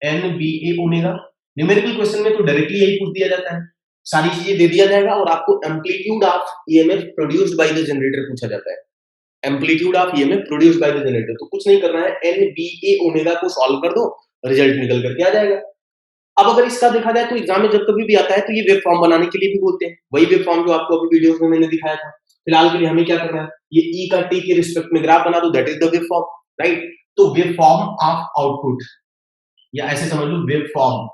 N B A omega. Numerical question में तो डायरेक्टली यही पूछ दिया जाता है, सारी चीजें दे दिया जाएगा और आपको amplitude of EMF produced by the generator पूछा जाता है। Amplitude of EMF produced by the generator, तो कुछ नहीं करना है, एन बी ए ओमेगा को सॉल्व कर दो, रिजल्ट निकल करके आ जाएगा। अब अगर इसका देखा जाए तो एग्जाम में जब कभी भी आता है तो ये वेव फॉर्म बनाने के लिए भी बोलते हैं, वही वेव फॉर्म जो आपको अभी वीडियोस में मैंने दिखाया था। फिलहाल के लिए हमें क्या करना है? ये ई का टी के रिस्पेक्ट में ग्राफ बना दो, that is the wave form, right. तो वेव फॉर्म ऑफ आउटपुट, या ऐसे समझ लो वेव फॉर्म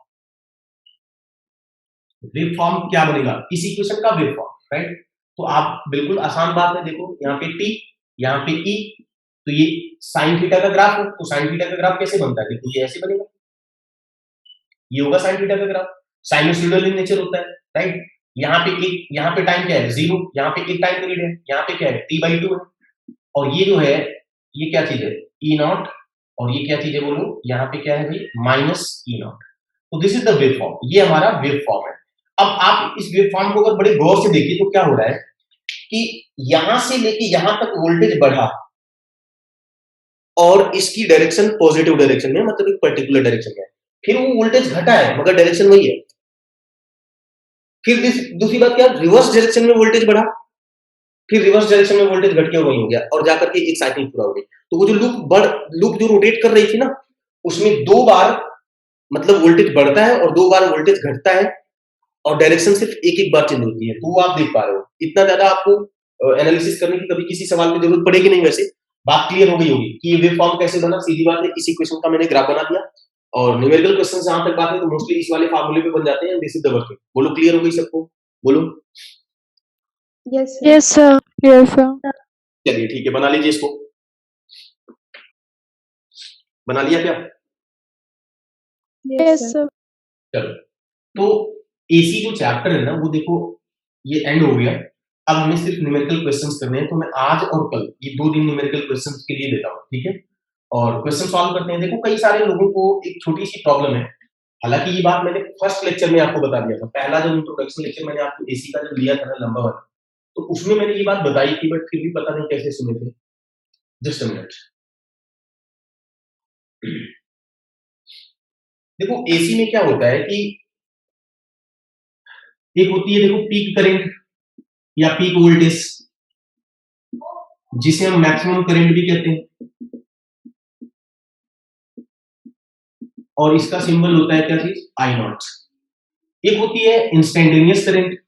वेव फॉर्म क्या बनेगा, इस इक्वेशन का वेव फॉर्म, राइट। तो आप बिल्कुल आसान बात है, देखो यहाँ पे टी, यहाँ पे ई, तो ये साइन थीटा का ग्राफ है, तो साइन थीटा का ग्राफ कैसे बनता है, देखो ये ऐसे बनेगा, ये होगा साइन थीटा का ग्राफ, साइनोसॉइडल इन नेचर होता है, राइट। यहाँ पे टाइम क्या है, 0, यहाँ पे एक टाइम पीरियड है, यहाँ पे क्या है, t/2 है, और ये जो है ये क्या चीज है, ई नॉट, और ये क्या चीज है बोलो, यहाँ पे क्या है भाई, माइनस ई नॉट। तो this is the wave form, ये हमारा वेव फॉर्म है। अब आप इस वेव फॉर्म को अगर बड़े गौर से देखिए तो क्या हो रहा है कि यहां से लेके यहां तक वोल्टेज बढ़ा और इसकी डायरेक्शन पॉजिटिव डायरेक्शन में, मतलब एक पर्टिकुलर डायरेक्शन में, फिर वो वोल्टेज घटा है मगर डायरेक्शन वही है। फिर दूसरी बात क्या, रिवर्स डायरेक्शन में वोल्टेज बढ़ा, फिर रिवर्स डायरेक्शन में वोल्टेज घट के वही हो गया, और जाकर के एक साइकिल पूरा हो गई। तो वो जो लूप जो रोटेट कर रही थी ना, उसमें 2 बार मतलब वोल्टेज बढ़ता है और 2 बार वोल्टेज घटता है, और डायरेक्शन सिर्फ एक बार चेंज होती है। तो वो आप देख पा रहे हो, इतना ज्यादा आपको एनालिसिस करने की कभी किसी सवाल की जरूरत पड़ेगी नहीं। वैसे बात क्लियर हो गई होगी कि ये वेव फॉर्म कैसे बना, सीधी बात है, इस इक्वेशन का मैंने ग्राफ बना दिया, और न्यूमेरिकल क्वेश्चन जहां तक बात है तो मोस्टली इस वाले फार्मूले पे बन जाते हैं, दिस इज द वर्किंग। बोलो क्लियर हो गई सबको, बोलो।
Yes, sir.
Yes, sir. Yes, sir.
चलिए ठीक है, बना लीजिए इसको, बना लिया क्या,
Yes, sir.
चलो। तो एसी जो चैप्टर है ना वो देखो ये एंड हो गया। अब हमें सिर्फ न्यूमेरिकल क्वेश्चंस करने हैं, तो मैं आज और कल ये 2 दिन न्यूमेरिकल क्वेश्चंस के लिए देता हूँ, ठीक है। और क्वेश्चन सॉल्व करते हैं। देखो कई सारे लोगों को एक छोटी सी प्रॉब्लम है, हालांकि ये बात मैंने फर्स्ट लेक्चर में आपको बता दिया था, पहला जो इंट्रोडक्शन लेक्चर मैंने आपको एसी का जो लिया था ना लंबा वाला, तो उसमें मैंने ये बात बताई थी, बट फिर भी पता नहीं कैसे सुने थे। जस्ट अ मिनट, देखो एसी में क्या होता है कि एक होती है देखो पीक करंट या पीक वोल्टेज, जिसे हम मैक्सिमम करंट भी कहते हैं, और इसका सिंबल होता है क्या चीज, आई नॉट। एक होती है इंस्टेंटेनियस करंट।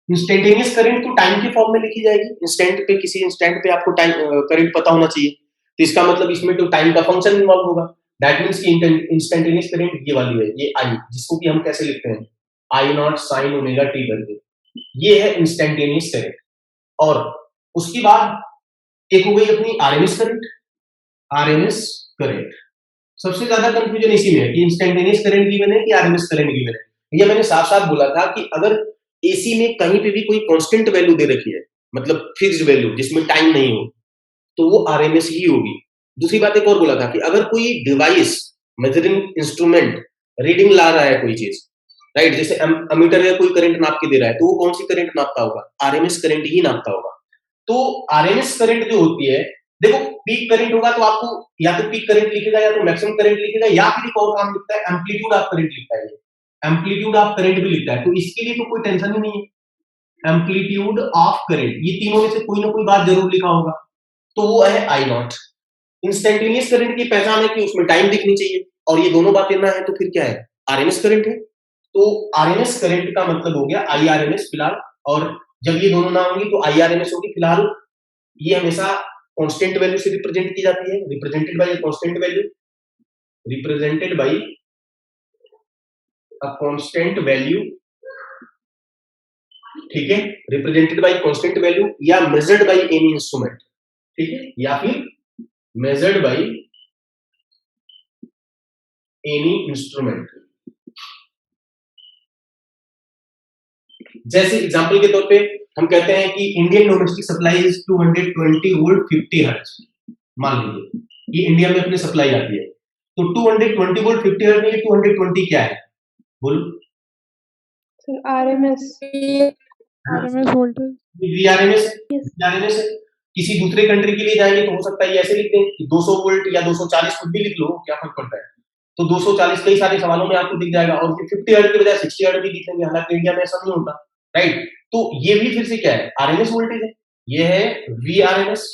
इंस्टेंटेनियस करंट तो टाइम के फॉर्म में लिखी जाएगी, इंस्टेंट पे, किसी इंस्टेंट पे आपको टाइम करंट पता होना चाहिए, तो इसका मतलब इसमें तो टाइम का फंक्शन इन्वॉल्व होगा। दैट मींस कि इंस्टेंटेनियस करंट ये वाली है, ये आई, जिसको कि हम कैसे लिखते हैं, आई नॉट साइन ओमेगा टी करके, ये है इंस्टेंटेनियस करंट। और उसके बाद एक हो गई अपनी आरएमएस करंट। आरएमएस करंट सबसे ज्यादा कंफ्यूजन इसी में है कि इंस्टेंटेनियस करंट गिवन है कि आरएमएस करंट गिवन है। ये मैंने साफ साफ बोला था कि अगर एसी में कहीं पे भी कोई कांस्टेंट वैल्यू दे रखी है, मतलब फिक्स्ड वैल्यू जिसमें टाइम नहीं हो, तो वो आरएमएस ही होगी। दूसरी बात एक और बोला था कि अगर कोई डिवाइस, मेजरिंग इंस्ट्रूमेंट रीडिंग ला रहा है कोई चीज, राइट, जैसे अमीटर या कोई करंट नाप के दे रहा है, तो वो कौन सी करंट नापता होगा, आरएमएस करंट ही नापता होगा। तो आरएमएस करंट जो होती है, देखो पीक करंट होगा तो आपको या तो पीक करंट लिखेगा या तो मैक्सिमम करंट लिखेगा, या फिर एक और काम लिखता है एम्पलीट्यूड ऑफ करंट लिखता है, एम्पलीट्यूड ऑफ करंट भी लिखता है। तो इसके लिए तो कोई टेंशन ही नहीं है, एम्पलीट्यूड ऑफ करंट, ये तीनों में से कोई ना कोई बात जरूर लिखा होगा, तो वो है आई नॉट। इंस्टेंटेनियस करंट की पहचान है कि उसमें टाइम दिखनी चाहिए, और ये दोनों बातें ना है तो फिर क्या है, आरएमएस करंट है। तो आरएमएस करंट का मतलब हो गया आईआरएमएस फिलहाल, और जब ये दोनों ना होंगी तो आईआरएमएस होगी। फिलहाल ये हमेशा कांस्टेंट वैल्यू से रिप्रेजेंट की जाती है, represented by constant value, represented by a constant value, ठीक है, रिप्रेजेंटेड बाय कांस्टेंट वैल्यू या मेजर्ड बाय एनी इंस्ट्रूमेंट, ठीक है, या फिर मेजर्ड बाय एनी इंस्ट्रूमेंट। जैसे एग्जांपल के तौर पे हम कहते हैं कि Indian domestic supply is 220 volt 50 hertz, मान लीजिए ये इंडिया में अपने सप्लाई आती है, तो 220 वोल्ट 50 हर्ट्ज में ये 220 क्या है, बोलो
Sir, RMS.
RMS voltage.
RMS RMS है। किसी दूसरे कंट्री के लिए जाएंगे तो हो सकता है ये ऐसे लिख दें कि 200 वोल्ट या 240 कुछ भी लिख लो, क्या फर्क पड़ता है। तो 240 कई सारे सवालों में आपको दिख जाएगा, और 50 हर्ट्ज की बजाय 60 हर्ट्ज भी लिख लेंगे, हालांकि इंडिया में ऐसा नहीं होता, राइट। तो ये भी फिर से क्या है, आरएमएस वोल्टेज है, ये है वीआरएमएस।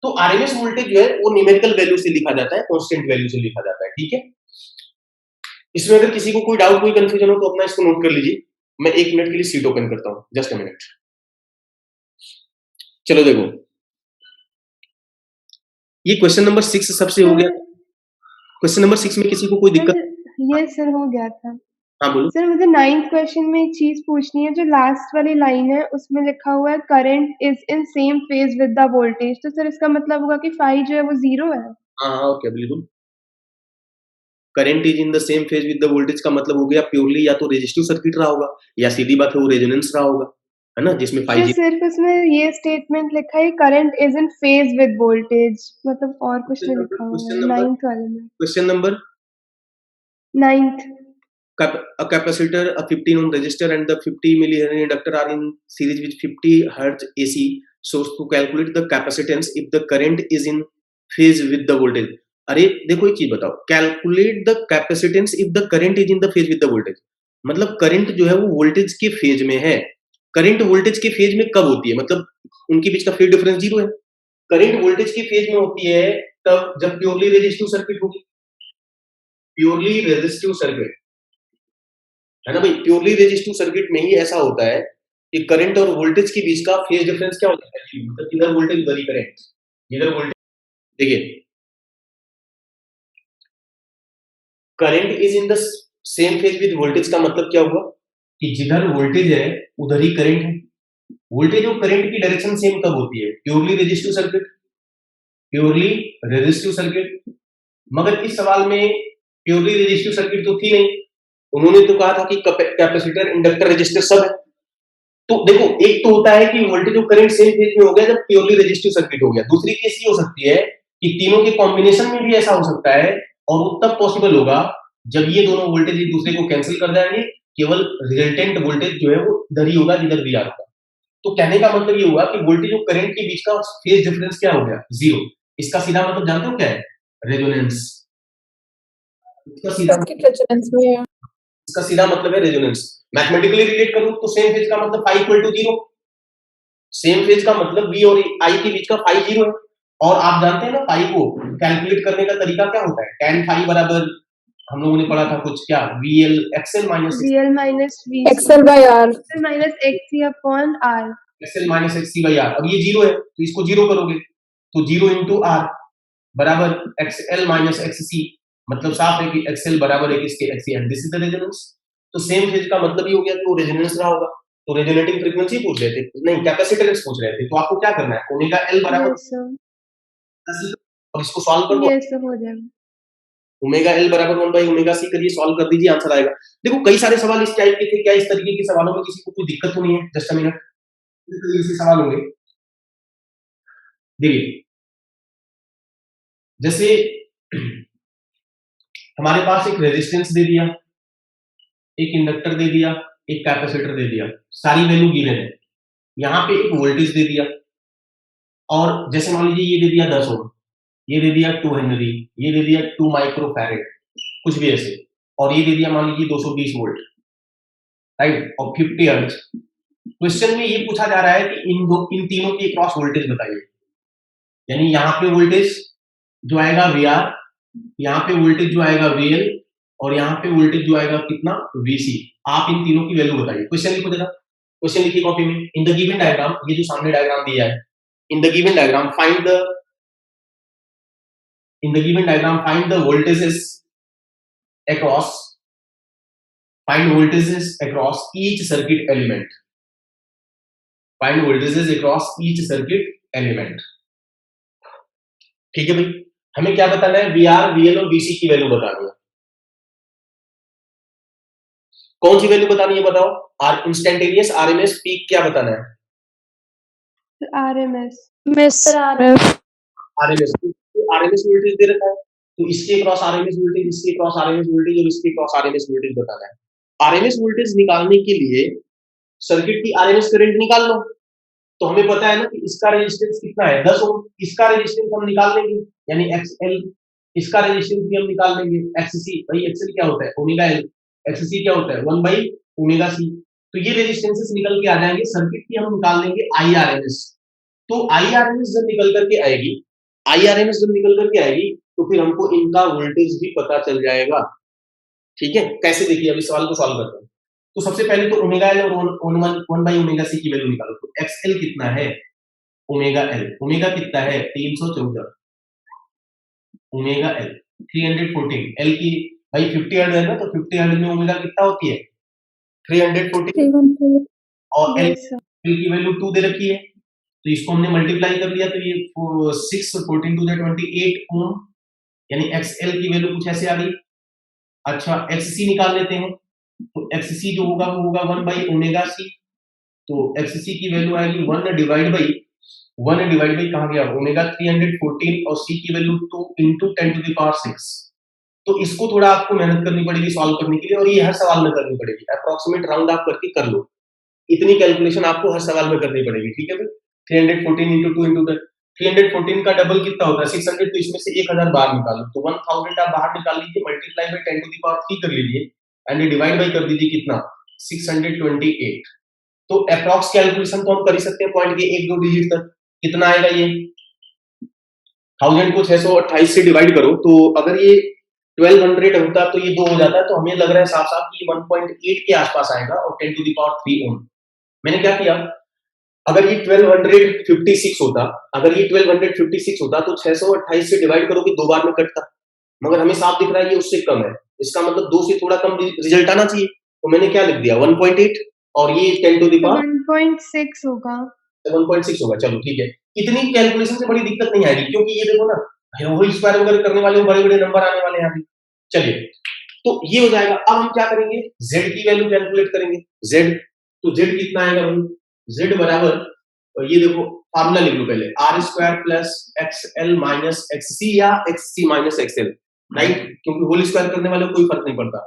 तो आरएमएस वोल्टेज जो है वो न्यूमेरिकल वैल्यू से लिखा जाता है, कांस्टेंट वैल्यू से लिखा जाता है, ठीक है। इसमें अगर किसी को कोई डाउट, कोई कंफ्यूजन हो तो अपना इसको नोट कर लीजिए। मैं 1 मिनट के लिए सीट ओपन करता हूं, जस्ट अ मिनट। चलो देखो, ये क्वेश्चन नंबर 6 सबसे हो गया। क्वेश्चन नंबर 6 में किसी को कोई दिक्कत?
यस सर, हो गया था।
हाँ बोलो।
सर मुझे 9th क्वेश्चन में एक चीज पूछनी है, जो लास्ट वाली लाइन है उसमें लिखा हुआ है current is in same phase with the voltage, तो सर इसका मतलब होगा कि फाई जो है वो 0 है।
हाँ हाँ ओके बिल्कुल। Current is in the same phase with the voltage का मतलब हो गया प्योरली या तो रेजिस्टिव सर्किट रहा होगा या सीधी बात है वो रेजोनेंस रहा होगा, है ना, जिसमें
सर
5G।
सिर्फ इसमें ये स्टेटमेंट लिखा है current is in phase with voltage, मतलब और कुछ नहीं लिखा हुआ
क्वेश्चन
है
नंबर
9th वाले में।
Question number
9th।
a capacitor, a 15 ohm resistor and the 50 millihenry inductor are in series with 50 hertz AC source to calculate the capacitance if the current is in phase with the voltage। अरे देखो एक चीज बताओ, calculate the capacitance if the current is in the phase with the voltage, मतलब current जो है वो voltage के फेज में है। करंट वोल्टेज के फेज में कब होती है, मतलब उनके बीच का फेज डिफरेंस 0 है। करंट वोल्टेज के फेज में होती है तब जब प्योरली रेजिस्टिव सर्किट होगी, प्योरली रेजिस्टिव सर्किट, है ना भाई। प्योरली रेजिस्टिव सर्किट में ही ऐसा होता है कि करंट और वोल्टेज के बीच का फेज डिफरेंस क्या होता है, मतलब इधर वोल्टेज उधर ही करंट, इधर वोल्टेज। देखिए current is in the same phase with voltage का मतलब क्या हुआ कि जिधर वोल्टेज है उधर ही करंट है। वोल्टेज और करंट की डायरेक्शन सेम कब होती है, purely resistive circuit, purely resistive circuit. मगर इस सवाल में प्योरली रेजिस्टिव सर्किट तो थी नहीं, उन्होंने तो कहा था कि कैपेसिटर इंडक्टर रेजिस्टर सब है। तो देखो एक तो होता है कि वोल्टेज और करंट सेम फेज में हो गया जब प्योरली रेजिस्टिव सर्किट हो गया। दूसरी केस ये हो सकती है कि तीनों के कॉम्बिनेशन में भी ऐसा हो सकता है, और वो तब पॉसिबल होगा जब ये दोनों वोल्टेज एक दूसरे को कैंसिल कर जाएंगे, केवल रिजल्टेंट वोल्टेज जो है वो इधर ही होगा जिधर वी आर होगा। तो कहने का मतलब ये हुआ कि वोल्टेज और करंट के बीच का फेज डिफरेंस क्या हो गया, 0। इसका सीधा मतलब जानते हो क्या है, रेजोनेंस। इसका सीधा
रेजोनेंस में है।
इसका सीधा मतलब है रेजोनेंस। मैथमेटिकली रिलेट करूं तो सेम फेज का मतलब phi equal to 0, same phase का मतलब वी और आई के बीच का फाई 0 है। और आप जानते हैं ना फाई को कैलकुलेट करने का तरीका क्या होता है, tan फाई बराबर हम लोगों ने पढ़ा था कुछ क्या, VL XL minus
VL minus V
XL by R.
XL minus XC upon R।
XL minus XC by R. अब ये 0 है तो इसको 0 करोगे तो 0 इंटू आर बराबर XL माइनस XC, मतलब साफ है कि XL बराबर है किसके, XC, and this is the resonance. तो सेम फेज का मतलब ये हो गया कि वो रेजोनेंस रहा होगा। तो रेजोनेटिंग फ्रीक्वेंसी पूछ रहे थे, नहीं कैपेसिटेंस पूछ रहे थे, तो आपको क्या करना है, ओमेगा L बराबर
यस सर,
10, और इसको सॉल्व कर दो।
यस सर हो जाएगा।
ओमेगा L बराबर 1 बाई ओमेगा C करिए, सॉल्व कर दीजिए, आंसर आएगा। देखो कई सारे सवाल इस टाइप के थे, क्या इस तरीके के सवालों में किसी को कोई दिक्कत तो नहीं है, जस्ट अ मिनट, इस तरीके से सवाल होंगे। देखिए जैसे हमारे पास एक रेजिस्टेंस दे दिया, एक इंडक्टर दे दिया, एक कैपेसिटर दे दिया, सारी वैल्यू गिवन है। यहाँ पे एक वोल्टेज दे दिया, और जैसे मान लीजिए ये दे दिया 10 ओम, ये दे दिया 2 हेनरी, ये दे दिया 2 माइक्रोफैरेड, कुछ भी ऐसे, और ये दे दिया मान लीजिए 220 वोल्ट, राइट, और 50 हर्ट्ज। क्वेश्चन में ये पूछा जा रहा है कि इन तीनों के क्रॉस वोल्टेज बताइए। यानी यहाँ पे वोल्टेज जो आएगा VR, यहाँ पे वोल्टेज जो आएगा VL, और यहाँ पे वोल्टेज जो आएगा कितना, VC। आप इन तीनों की वैल्यू बताइए। क्वेश्चन लिखो जरा, क्वेश्चन लिखिए कॉपी में। इन द गिवन डायग्राम, ये जो सामने डायग्राम दिया है, in the given diagram find the voltages across, find voltages across each circuit element, find voltages across each circuit element। ठीक है भाई, हमें क्या बताना है, VR, VL और VC की वैल्यू बतानी है। कौन सी वैल्यू बतानी है बताओ, इंस्टेंटेनियस, RMS, पीक, क्या बताना है,
RMS।
Miss
RMS। RMS voltage दे रखा है, तो इसके क्रॉस RMS वोल्टेज, इसके क्रॉस RMS वोल्टेज और इसके क्रॉस RMS वोल्टेज बताना है। RMS वोल्टेज निकालने के लिए सर्किट की RMS करंट निकाल लो। तो हमें पता है ना कि इसका रेजिस्टेंस कितना है, 10 ओम, इसका रेजिस्टेंस हम निकाल लेंगे, यानी XL, इसका रेजिस्टेंस भी हम निकाल लेंगे, XC, भाई XL क्या होता है, ओमेगा L, XC क्या होता है, 1 बाई ओमेगा C। तो ये रेजिस्टेंसेस निकल के आ जाएंगे, सर्किट की हम निकाल लेंगे IRMS। तो IRMS जब निकल करके आएगी, IRMS जब निकल करके आएगी तो फिर हमको इनका वोल्टेज भी पता चल जाएगा। ठीक है, कैसे, देखिए अभी सवाल को सॉल्व करते हैं। तो सबसे पहले तो ओमेगा L और 1 बाई ओमेगा C की वैल्यू निकालो। तो XL कितना है, ओमेगा L, ओमेगा कितना है 314, ओमेगा L 314, L की भाई 50 हर्ट्ज है ना, तो 50 हर्ट्ज में ओमेगा कितना होती है 340
314
और एल
यस सर।
की वैल्यू 2 दे रखी है, तो इसको हमने मल्टीप्लाई कर लिया, तो ये 6 14 टू द 28 ओम, यानी XL की वैल्यू कुछ ऐसे आ गई। अच्छा XC निकाल लेते हैं, तो XC जो होगा वो होगा 1 बाई ओमेगा सी, तो XC की वैल्यू आएगी 1 डिवाइड बाई कहाँ गया ओमेगा 314 और C की value 2 into 10 to the power 6। तो इसको थोड़ा आपको मेहनत करनी पड़ेगी सॉल्व करने के लिए, और ये हर सवाल में करनी पड़ेगी, अप्रोक्सीमेट राउंड आप करके कर लो, इतनी कैलकुलेशन आपको हर सवाल में करनी पड़ेगी, ठीक है भाई। 314 इंटू 2 इंटू 314 का डबल कितना होता है 600, तो इसमें से 1000 बाहर निकालो, तो 1000 आप बाहर निकाल लीजिए, multiply by 10 to the power 3 कर लीजिए, एंड डिवाइड बाई कर दीजिए कितना 628। तो अप्रॉक्स कैलकुलेशन तो हम कर ही सकते हैं पॉइंट के एक दो डिजिट तक, कितना आएगा ये 1000 को 628 से डिवाइड करो, तो अगर ये 1200 होता तो ये 2 हो जाता है, तो हमें लग रहा है साफ साफ कि 1.8 के आसपास आएगा, और 10 टू द पावर 3 ओम। मैंने क्या किया, अगर ये 1256 होता, तो 628 से डिवाइड करोगे 2 बार में कटता, मगर हमें साफ दिख रहा है ये उससे कम है, इसका मतलब 2 से थोड़ा कम रिजल्ट आना चाहिए, तो मैंने क्या लिख दिया 1.8, और ये 10 टू द पावर
1.6 होगा।
1.6 होगा, चलो ठीक है। इतनी कैलकुलेशन से बड़ी दिक्कत नहीं आएगी, क्योंकि ये देखो ना होल स्क्वायर वगैरह करने वाले बड़े बड़े नंबर आने वाले हैं यहाँ पे। चलिए, तो ये हो जाएगा। अब हम क्या करेंगे, z की वैल्यू कैलकुलेट करेंगे। z, तो z कितना आएगा भाई, z बराबर, और ये देखो फार्मूला लिख लो पहले, R square plus XL minus XC या XC माइनस XL, राइट, क्योंकि होल स्क्वायर करने वाले को कोई फर्क नहीं पड़ता,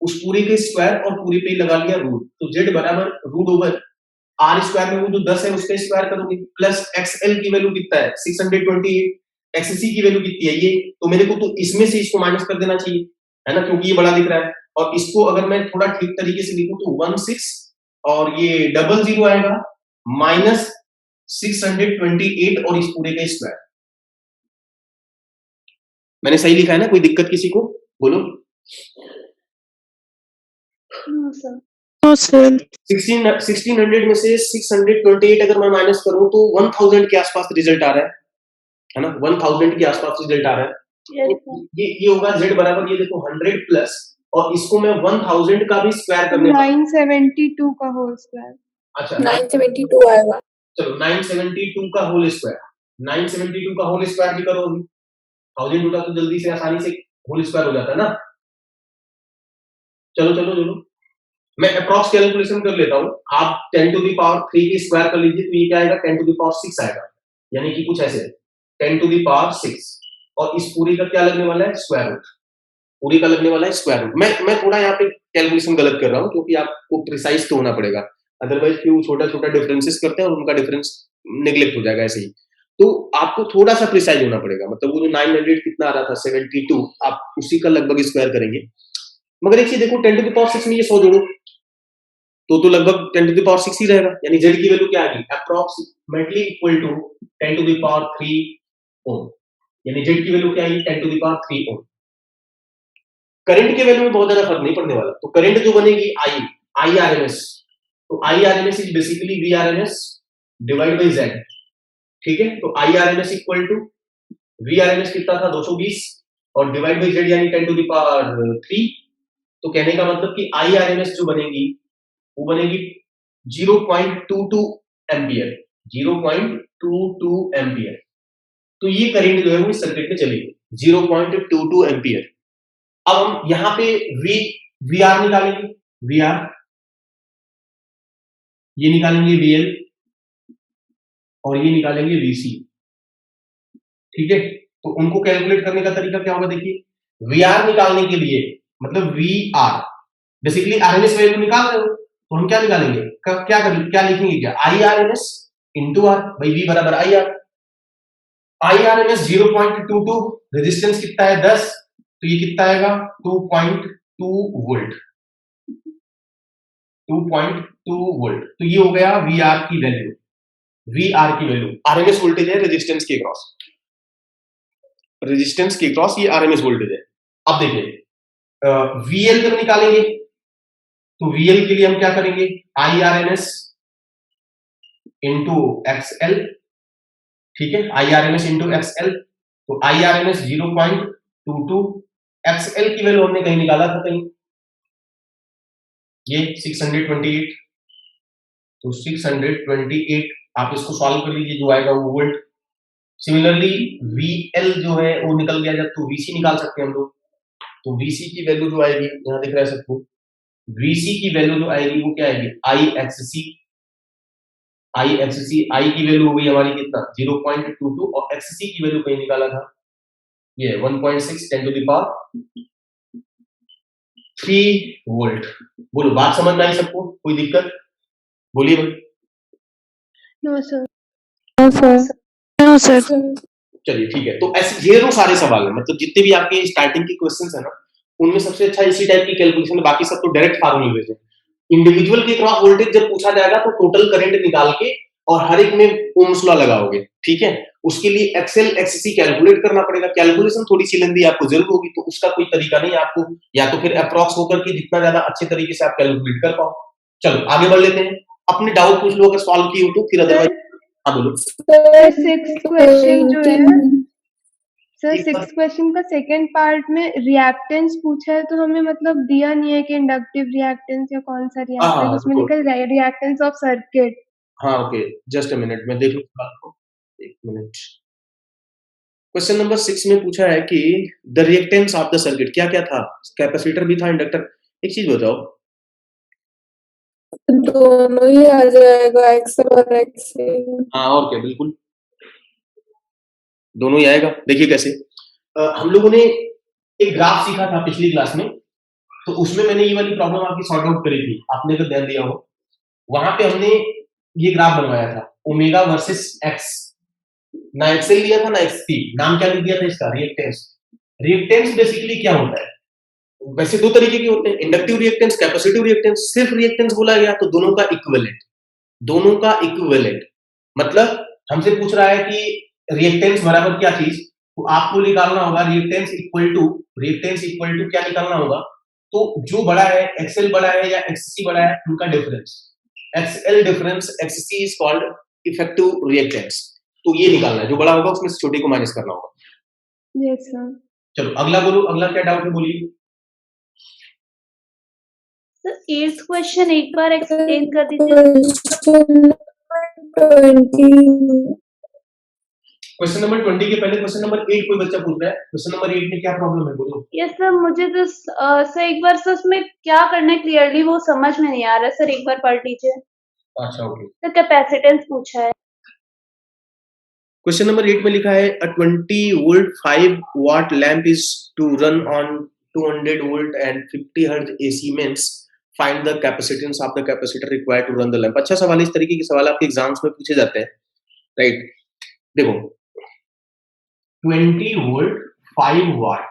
उस पूरे के स्क्वायर और पूरे पे ही लगा लिया रूट, तो z बराबर रूट ओवर आर स्क्वायर में वो जो 10 है उसका स्क्वायर करोगे, प्लस XL की वैल्यू कितना है 628, XC की वैल्यू कितनी है ये, तो मेरे को तो इसमें से इसको माइनस कर देना चाहिए, है ना, क्योंकि ये बड़ा दिख रहा है, और इसको अगर मैं थोड़ा ठीक तरीके से लिखूं तो 16 और ये 00 आएगा माइनस 628 और इस पूरे का स्क्वायर। मैंने सही लिखा है ना, कोई दिक्कत किसी को बोलो।
No sir.
No, sir.
1600 में से 628 अगर मैं माइनस करूं तो 1000 के आसपास रिजल्ट आ रहा है ना, 1000 के आसपास रिजल्ट आ रहा है।
यस
तो
सर।
ये होगा z बराबर, ये देखो 100 प्लस, और इसको मैं 1000 का भी स्क्वायर करने
972 का होल स्क्वायर।
अच्छा
972 आएगा।
चलो 972 का होल स्क्वायर, 972 का होल स्क्वायर भी करो अभी, 1000 होता तो जल्दी से आसानी से होल स्क्वायर हो जाता है ना। चलो चलो चलो, मैं अप्रॉक्स कैलकुलेशन कर लेता हूं, आप 10 टू द पावर 3 की स्क्वायर कर लीजिए, तो ये क्या आएगा 10 टू द पावर 6 आएगा, यानी कि कुछ ऐसे 10 टू द पावर 6, और इस पूरी का क्या लगने वाला है स्क्वायर रूट, पूरी का लगने वाला है स्क्वायर रूट। मैं थोड़ा यहाँ पे कैलकुलेशन गलत कर रहा हूँ, क्योंकि आपको प्रिसाइज तो होना पड़ेगा, अदरवाइज क्यों छोटा छोटा डिफरेंसेस करते हैं और उनका डिफरेंस नेग्लेक्ट हो जाएगा ऐसे ही, तो आपको थोड़ा सा प्रिसाइज होना पड़ेगा, मतलब वो जो 900 कितना आ रहा था 72, आप उसी का लगभग स्क्वायर करेंगे। मगर एक चीज देखो 10 टू द पावर 6 में ये 100 जोड़ो तो लगभग 10 टू द पावर 6 ही रहेगा, यानी z की वैल्यू क्या आएगी approximately equal to 10 to the power 3 ohm, यानी z की वैल्यू क्या आएगी 10 to the power 3 ohm. Current के वैल्यू में बहुत ज्यादा फर्क नहीं पड़ने वाला, तो करंट जो बनेगी IRMS, तो IRMS is basically VRMS divide by z, ठीक है, तो IRMS इक्वल टू VRMS कितना था 220 और डिवाइड बाय z यानी 10 टू द पावर 3, तो कहने का मतलब कि IRMS जो बनेगी वो बनेगी 0.22 एम्पियर, 0.22 एम्पियर, तो ये करंट जो है वो इस सर्किट में चलेगी 0.22 एम्पियर। अब हम यहाँ पे VR निकालेंगे, VR, ये निकालेंगे VL और ये निकालेंगे VC, ठीक है, तो उनको कैलकुलेट करने का तरीका क्या होगा, देखिए VR निकालने के लिए मतलब VR बेसिकली RMS वैल्यू निकाल रहे हो, तो हम क्या निकालेंगे, क्या लिखेंगे, क्या IRMS इंटू R, भाई V बराबर IR, IRMS 0.22, रेजिस्टेंस कितना है 10, तो ये कितना आएगा 2.2 वोल्ट, 2.2 वोल्ट, तो ये हो गया VR की वैल्यू, VR की वैल्यू, RMS वोल्टेज है रेजिस्टेंस के क्रॉस, रेजिस्टेंस के क्रॉस ये RMS वोल्टेज है। अब देखिए VL जब निकालेंगे तो VL के लिए हम क्या करेंगे, IRMS इंटू XL, ठीक है, IRMS इंटू XL, तो IRMS 0.22 XL की वैल्यू हमने कहीं निकाला था, कहीं ये 628, तो 628 आप इसको सॉल्व कर लीजिए, जो आएगा वो वोल्ट। सिमिलरली VL जो है वो निकल गया, जब तो VC निकाल सकते हैं हम लोग, तो VC की वैल्यू जो आएगी, यहाँ दिख रहा है सबको, VC की वैल्यू जो आएगी वो क्या आएगी, IXC I की वैल्यू हो गई हमारी कितना 0.22 और XC की वैल्यू कहीं निकाला था, ये 1.6 10 to the power 3 वोल्ट। बोलो बात समझ में आई सबको, कोई दिक्कत, बोलिए भाई।
No sir.
No, sir.
No, sir.
चलिए ठीक है, तो ऐसे ये जो सारे सवाल है, मतलब जितने भी आपके स्टार्टिंग के क्वेश्चंस है ना, उनमें सबसे अच्छा इसी टाइप की कैलकुलेशन है, बाकी सब तो डायरेक्ट फार्मूले बेस्ड है। इंडिविजुअल के क्रॉस वोल्टेज जब पूछा जाएगा तो टोटल करंट निकाल के और हर एक में ओम्स लॉ लगाओगे, ठीक है। उसके लिए एक्सएल एक्ससी कैलकुलेट करना पड़ेगा, कैलकुलेशन थोड़ी सी लंबी आपको जरूर होगी, तो उसका कोई तरीका नहीं आपको, या तो फिर अप्रॉक्स होकर के जितना ज्यादा अच्छे तरीके से आप कैलकुलेट कर पाओ। चलो आगे बढ़ लेते हैं, अपने डाउट पूछ लो अगर सॉल्व की हो तो, फिर अदरवाइज हाँ बोलो।
सर 6th क्वेश्चन जो है, सर 6th क्वेश्चन का सेकंड पार्ट में रिएक्टेंस पूछा है, तो हमें मतलब दिया नहीं है कि इंडक्टिव रिएक्टेंस या कौन सा रिएक्टेंस, उसमें
रुको।
लिखा है रिएक्टेंस ऑफ सर्किट।
हाँ ओके, जस्ट अ मिनट मैं देख लूँ आपको, एक मिनट। क्वेश्चन नंबर 6 में पूछा है कि the reactance of the circuit, क्या क्या था, कैपेसिटर भी था, इंडक्टर। एक चीज बताओ,
दोनों ही आ जाएगा, एक्सएल और एक्ससी।
हाँ और क्या, बिल्कुल दोनों ही आएगा। देखिए कैसे, हम लोगों ने एक ग्राफ सीखा था पिछली क्लास में, तो उसमें मैंने ये वाली प्रॉब्लम आपकी सॉर्ट आउट करी थी, आपने अगर ध्यान दिया हो, वहां पे हमने ये ग्राफ बनवाया था ओमेगा वर्सेस एक्स, ना एक्सएल लिया था ना एक्सपी, नाम क्या लिख दिया था इसका, रिएक्टेंस। रिएक्टेंस बेसिकली क्या होता है, वैसे दो तरीके के होते हैं, इंडक्टिव रिएक्टेंस, कैपेसिटिव रिएक्टेंस। सिर्फ रिएक्टेंस बोला गया तो दोनों का इक्विवेलेंट, दोनों का इक्विवेलेंट मतलब हमसे पूछ रहा है कि रिएक्टेंस बराबर क्या चीज, तो आपको निकालना होगा रिएक्टेंस इक्वल टू क्या निकालना होगा, तो जो बड़ा है, एक्सएल बड़ा है या एक्ससी बड़ा है, उनका difference, XL difference एक्ससी is called effective reactance. तो ये निकालना है, जो बड़ा होगा उसमें से छोटे को माइनस करना होगा।
Yes sir.
चलो अगला बोलो, अगला क्या डाउट है बोलिए।
सर 8th क्वेश्चन एक बार एक्सप्लेन कर दीजिए।
क्वेश्चन नंबर 20 के पहले क्वेश्चन नंबर 8 कोई बच्चा पूछ रहा है, क्वेश्चन नंबर 8 में क्या प्रॉब्लम है बोलो।
यस सर, मुझे तो सर एक बार सर उसमें क्या करना है क्लियरली वो समझ में नहीं आ रहा सर, एक बार पढ़ लीजिए।
अच्छा ओके,
सर कैपेसिटेंस पूछा है।
क्वेश्चन नंबर 8 में लिखा है अ 20 volt 5 watt lamp is to run on 200 volt and 50 hertz AC means find the capacitance of the capacitor required to run the lamp। अच्छा सवाल, इस तरीके के सवाल आपके एग्जाम्स में पूछे जाते हैं, राइट। देखो 20 वोल्ट 5 watt,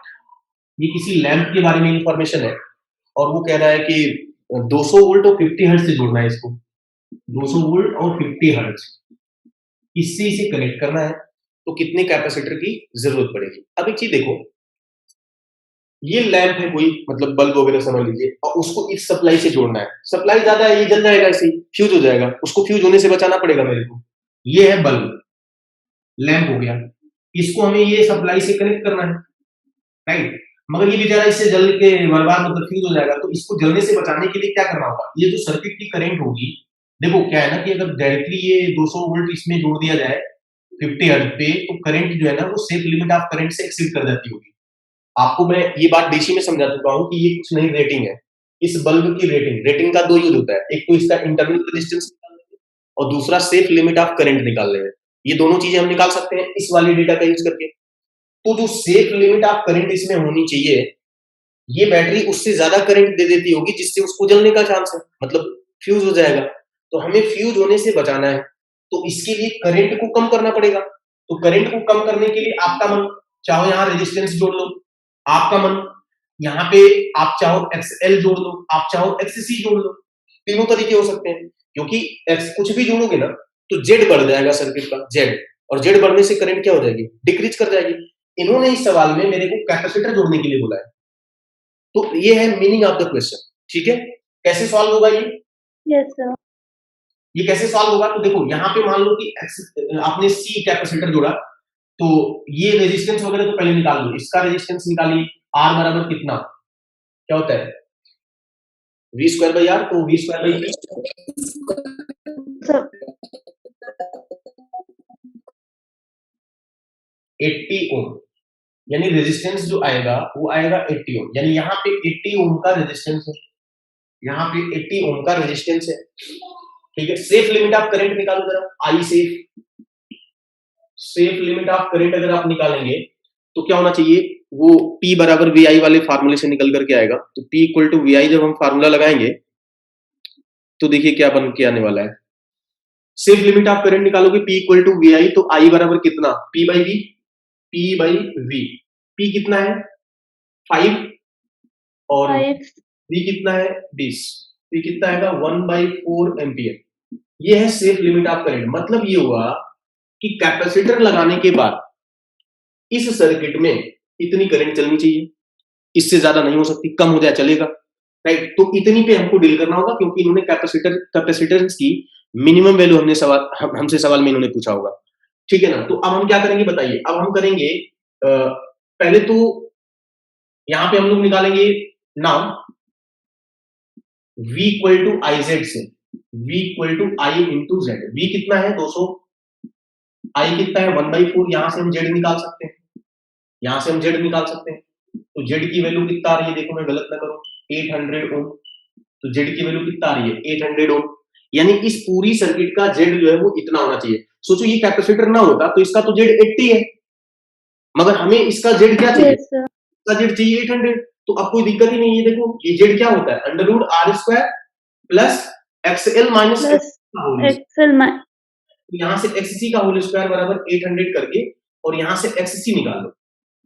ये किसी लैंप के बारे में इंफॉर्मेशन है, और वो कह रहा है कि 200 वोल्ट और 50 हर्ट्ज से जोड़ना है इसको, 200 वोल्ट और 50 हर्ट्ज, इससे इसे कनेक्ट करना है, तो कितने कैपेसिटर की जरूरत पड़ेगी। अब एक चीज देखो, ये लैंप है कोई, मतलब बल्ब वगैरह समझ लीजिए, और उसको इस सप्लाई से जोड़ना है, सप्लाई ज्यादा है, ये जल जाएगा, ऐसे ही फ्यूज हो जाएगा, उसको फ्यूज होने से बचाना पड़ेगा मेरे को। ये है बल्ब, लैंप हो गया, इसको हमें ये सप्लाई से कनेक्ट करना है, राइट। मगर ये बेचारा इससे जल के बर्बाद, मतलब फ्यूज हो जाएगा, तो इसको जलने से बचाने के लिए क्या करना होगा, ये जो सर्किट की करंट होगी, देखो क्या है ना कि अगर डायरेक्टली ये 200 वोल्ट इसमें जोड़ दिया जाए 50 हर्ट्ज पे, तो करंट जो है ना वो सेफ लिमिट ऑफ करंट से एक्सीड कर जाती होगी। आपको मैं ये बात डीसी में समझा चुका हूँ कि ये कुछ नहीं रेटिंग है, इस बल्ब की रेटिंग का दो यूज होता है, एक तो इसका इंटरनल रेजिस्टेंस निकालने में और दूसरा सेफ लिमिट ऑफ करंट निकालने में। ये दोनों चीजें हम निकाल सकते हैं इस वाली डेटा का यूज करके। तो जो सेफ लिमिट ऑफ करंट इसमें होनी चाहिए, ये बैटरी उससे ज्यादा करंट दे देती होगी जिससे उसको जलने का चांस है, मतलब फ्यूज हो जाएगा। तो हमें फ्यूज होने से बचाना है, तो इसके लिए करंट को कम करना पड़ेगा। तो करंट को कम करने के लिए आपका मन, चाहो यहाँ रेजिस्टेंस जोड़ लो, आपका मन यहाँ पे आप चाहो एक्सएल जोड़ लो, आप चाहो एक्ससी जोड़ लो, तीनों तरीके हो सकते हैं, क्योंकि कुछ भी जोड़ोगे ना तो जेड बढ़ जाएगा सर्किट का, जेड, और जेड बढ़ने से करंट क्या हो जाएगी, डिक्रीज कर जाएगी। इन्होंने इस सवाल में मेरे को कैपेसिटर जोड़ने के लिए बोला है, तो ये है मीनिंग ऑफ द क्वेश्चन, ठीक है। कैसे सॉल्व होगा ये?
Yes sir.
ये कैसे सॉल्व होगा, तो देखो यहाँ पे मान लो कि आपने सी कैपेसिटर जोड़ा, तो ये रेजिस्टेंस वगैरह तो पहले निकाल लो, इसका रेजिस्टेंस निकालिए, आर बराबर कितना क्या होता है वी स्क्वायर बाई आर, तो वी स्क्वायर बाई
सर
80 ओम, यानी रेजिस्टेंस जो आएगा वो आएगा 80 ओम, यानी यहाँ पे 80 ओम का रेजिस्टेंस है, यहाँ पे 80 ओम का रेजिस्टेंस है। ठीक है, सेफ लिमिट ऑफ करंट निकालो जरा, आई सेफ लिमिट ऑफ करंट अगर आप निकालेंगे तो क्या होना चाहिए, वो P बराबर वी आई वाले फार्मूले से निकल करके आएगा। तो P इक्वल टू वी आई जब हम फार्मूला लगाएंगे तो देखिए क्या बन के आने वाला है। सेफ लिमिट ऑफ करंट निकालोगे P equal to V I, तो I बराबर कितना P by V, P by V. P कितना है 5 और
5
V कितना है 20, P कितना आएगा 1/4 एम्पियर। ये है सेफ लिमिट ऑफ करंट। मतलब ये हुआ कि कैपेसिटर लगाने के बाद इस सर्किट में इतनी करंट चलनी चाहिए, इससे ज्यादा नहीं हो सकती, कम हो जाए चलेगा, राइट। तो इतनी पे हमको डील करना होगा, क्योंकि इन्होंने कैपेसिटेंस की मिनिमम वैल्यू हमसे सवाल में इन्होंने पूछा होगा। ठीक है ना। तो अब हम क्या करेंगे बताइए, अब हम करेंगे पहले तो यहां पे हम लोग निकालेंगे नाम V equal to I Z से, V equal to I into Z. V कितना है 200, I कितना है 1/4, यहां से हम Z निकाल सकते हैं, यहां से हम Z निकाल सकते हैं। तो Z की वैल्यू कितना आ रही है, देखो मैं गलत ना करूं, 800 ओम। तो Z की वैल्यू कितना आ रही है 800 ओम, यानी इस पूरी सर्किट का Z जो है वो इतना होना चाहिए। सोचो ये कैपेसिटर ना होता तो इसका तो Z 80 है, मगर हमें इसका Z क्या चाहिए,
यस सर
इसका Z चाहिए 800। तो अब कोई दिक्कत ही नहीं है, देखो ये Z क्या होता है √r² plus XL minus
plus XL में
यहाँ से XC का होल स्क्वायर बराबर 800 करके और यहाँ से XC निकाल लो,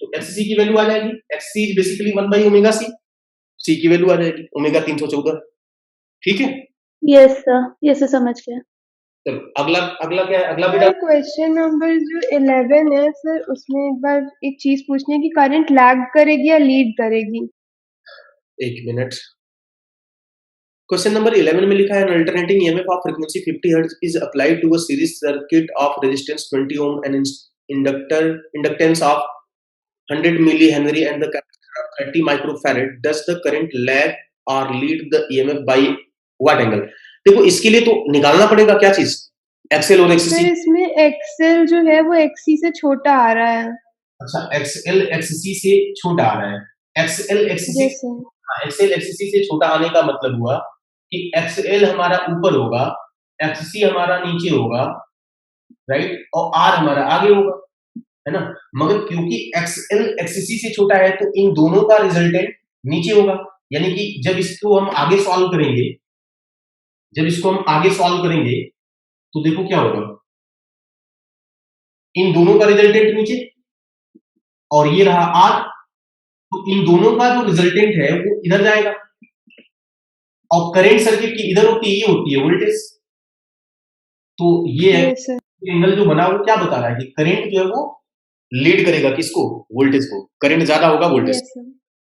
तो XC की वैल्यू आ जाएगी, XC is basically 1/ωc, C की वैल्यू आ जाएगी ओमेगा 314। ठीक है,
यस सर समझ गया।
चलो अगला अगला क्या है, अगला बेटा
क्वेश्चन नंबर जो 11 है सर, उसमें एक बार एक चीज पूछनी है कि करंट लैग करेगी या लीड करेगी।
एक मिनट। क्वेश्चन नंबर 11 में लिखा है an alternating EMF of frequency 50 Hz is applied to a series circuit of resistance 20 ohm and inductance of 100 millihenry and the capacitor of 30 microfarad. Does the current lag or lead the EMF by what angle? देखो इसके लिए तो निकालना पड़ेगा क्या चीज, XL और एक्ससी।
Sir इसमें एक्सेल जो है वो एक्सी से छोटा आ रहा है।
अच्छा, एक्सएल एक्ससी से छोटा आ रहा है, एक्सएल एक्ससी,
यस सर
एक्सएल एक्ससी से छोटा आने का मतलब हुआ कि XL हमारा ऊपर होगा, XC हमारा नीचे होगा, राइट, और R हमारा आगे होगा, है ना। मगर क्योंकि XL XC से छोटा है तो इन दोनों का रिजल्टेंट नीचे होगा, यानी कि जब इसको हम आगे सॉल्व करेंगे, तो देखो क्या होगा, इन दोनों का रिजल्टेंट नीचे और ये रहा R, तो इन दोनों का जो रिजल्टेंट है वो इधर जाएगा, और करंट सर्किट की इधर होती है, ये होती है वोल्टेज। तो ये है
यस सर
एंगल जो बना वो क्या बता रहा है कि करंट जो है वो लीड करेगा किसको, वोल्टेज को, करंट ज्यादा होगा वोल्टेज।
Yes sir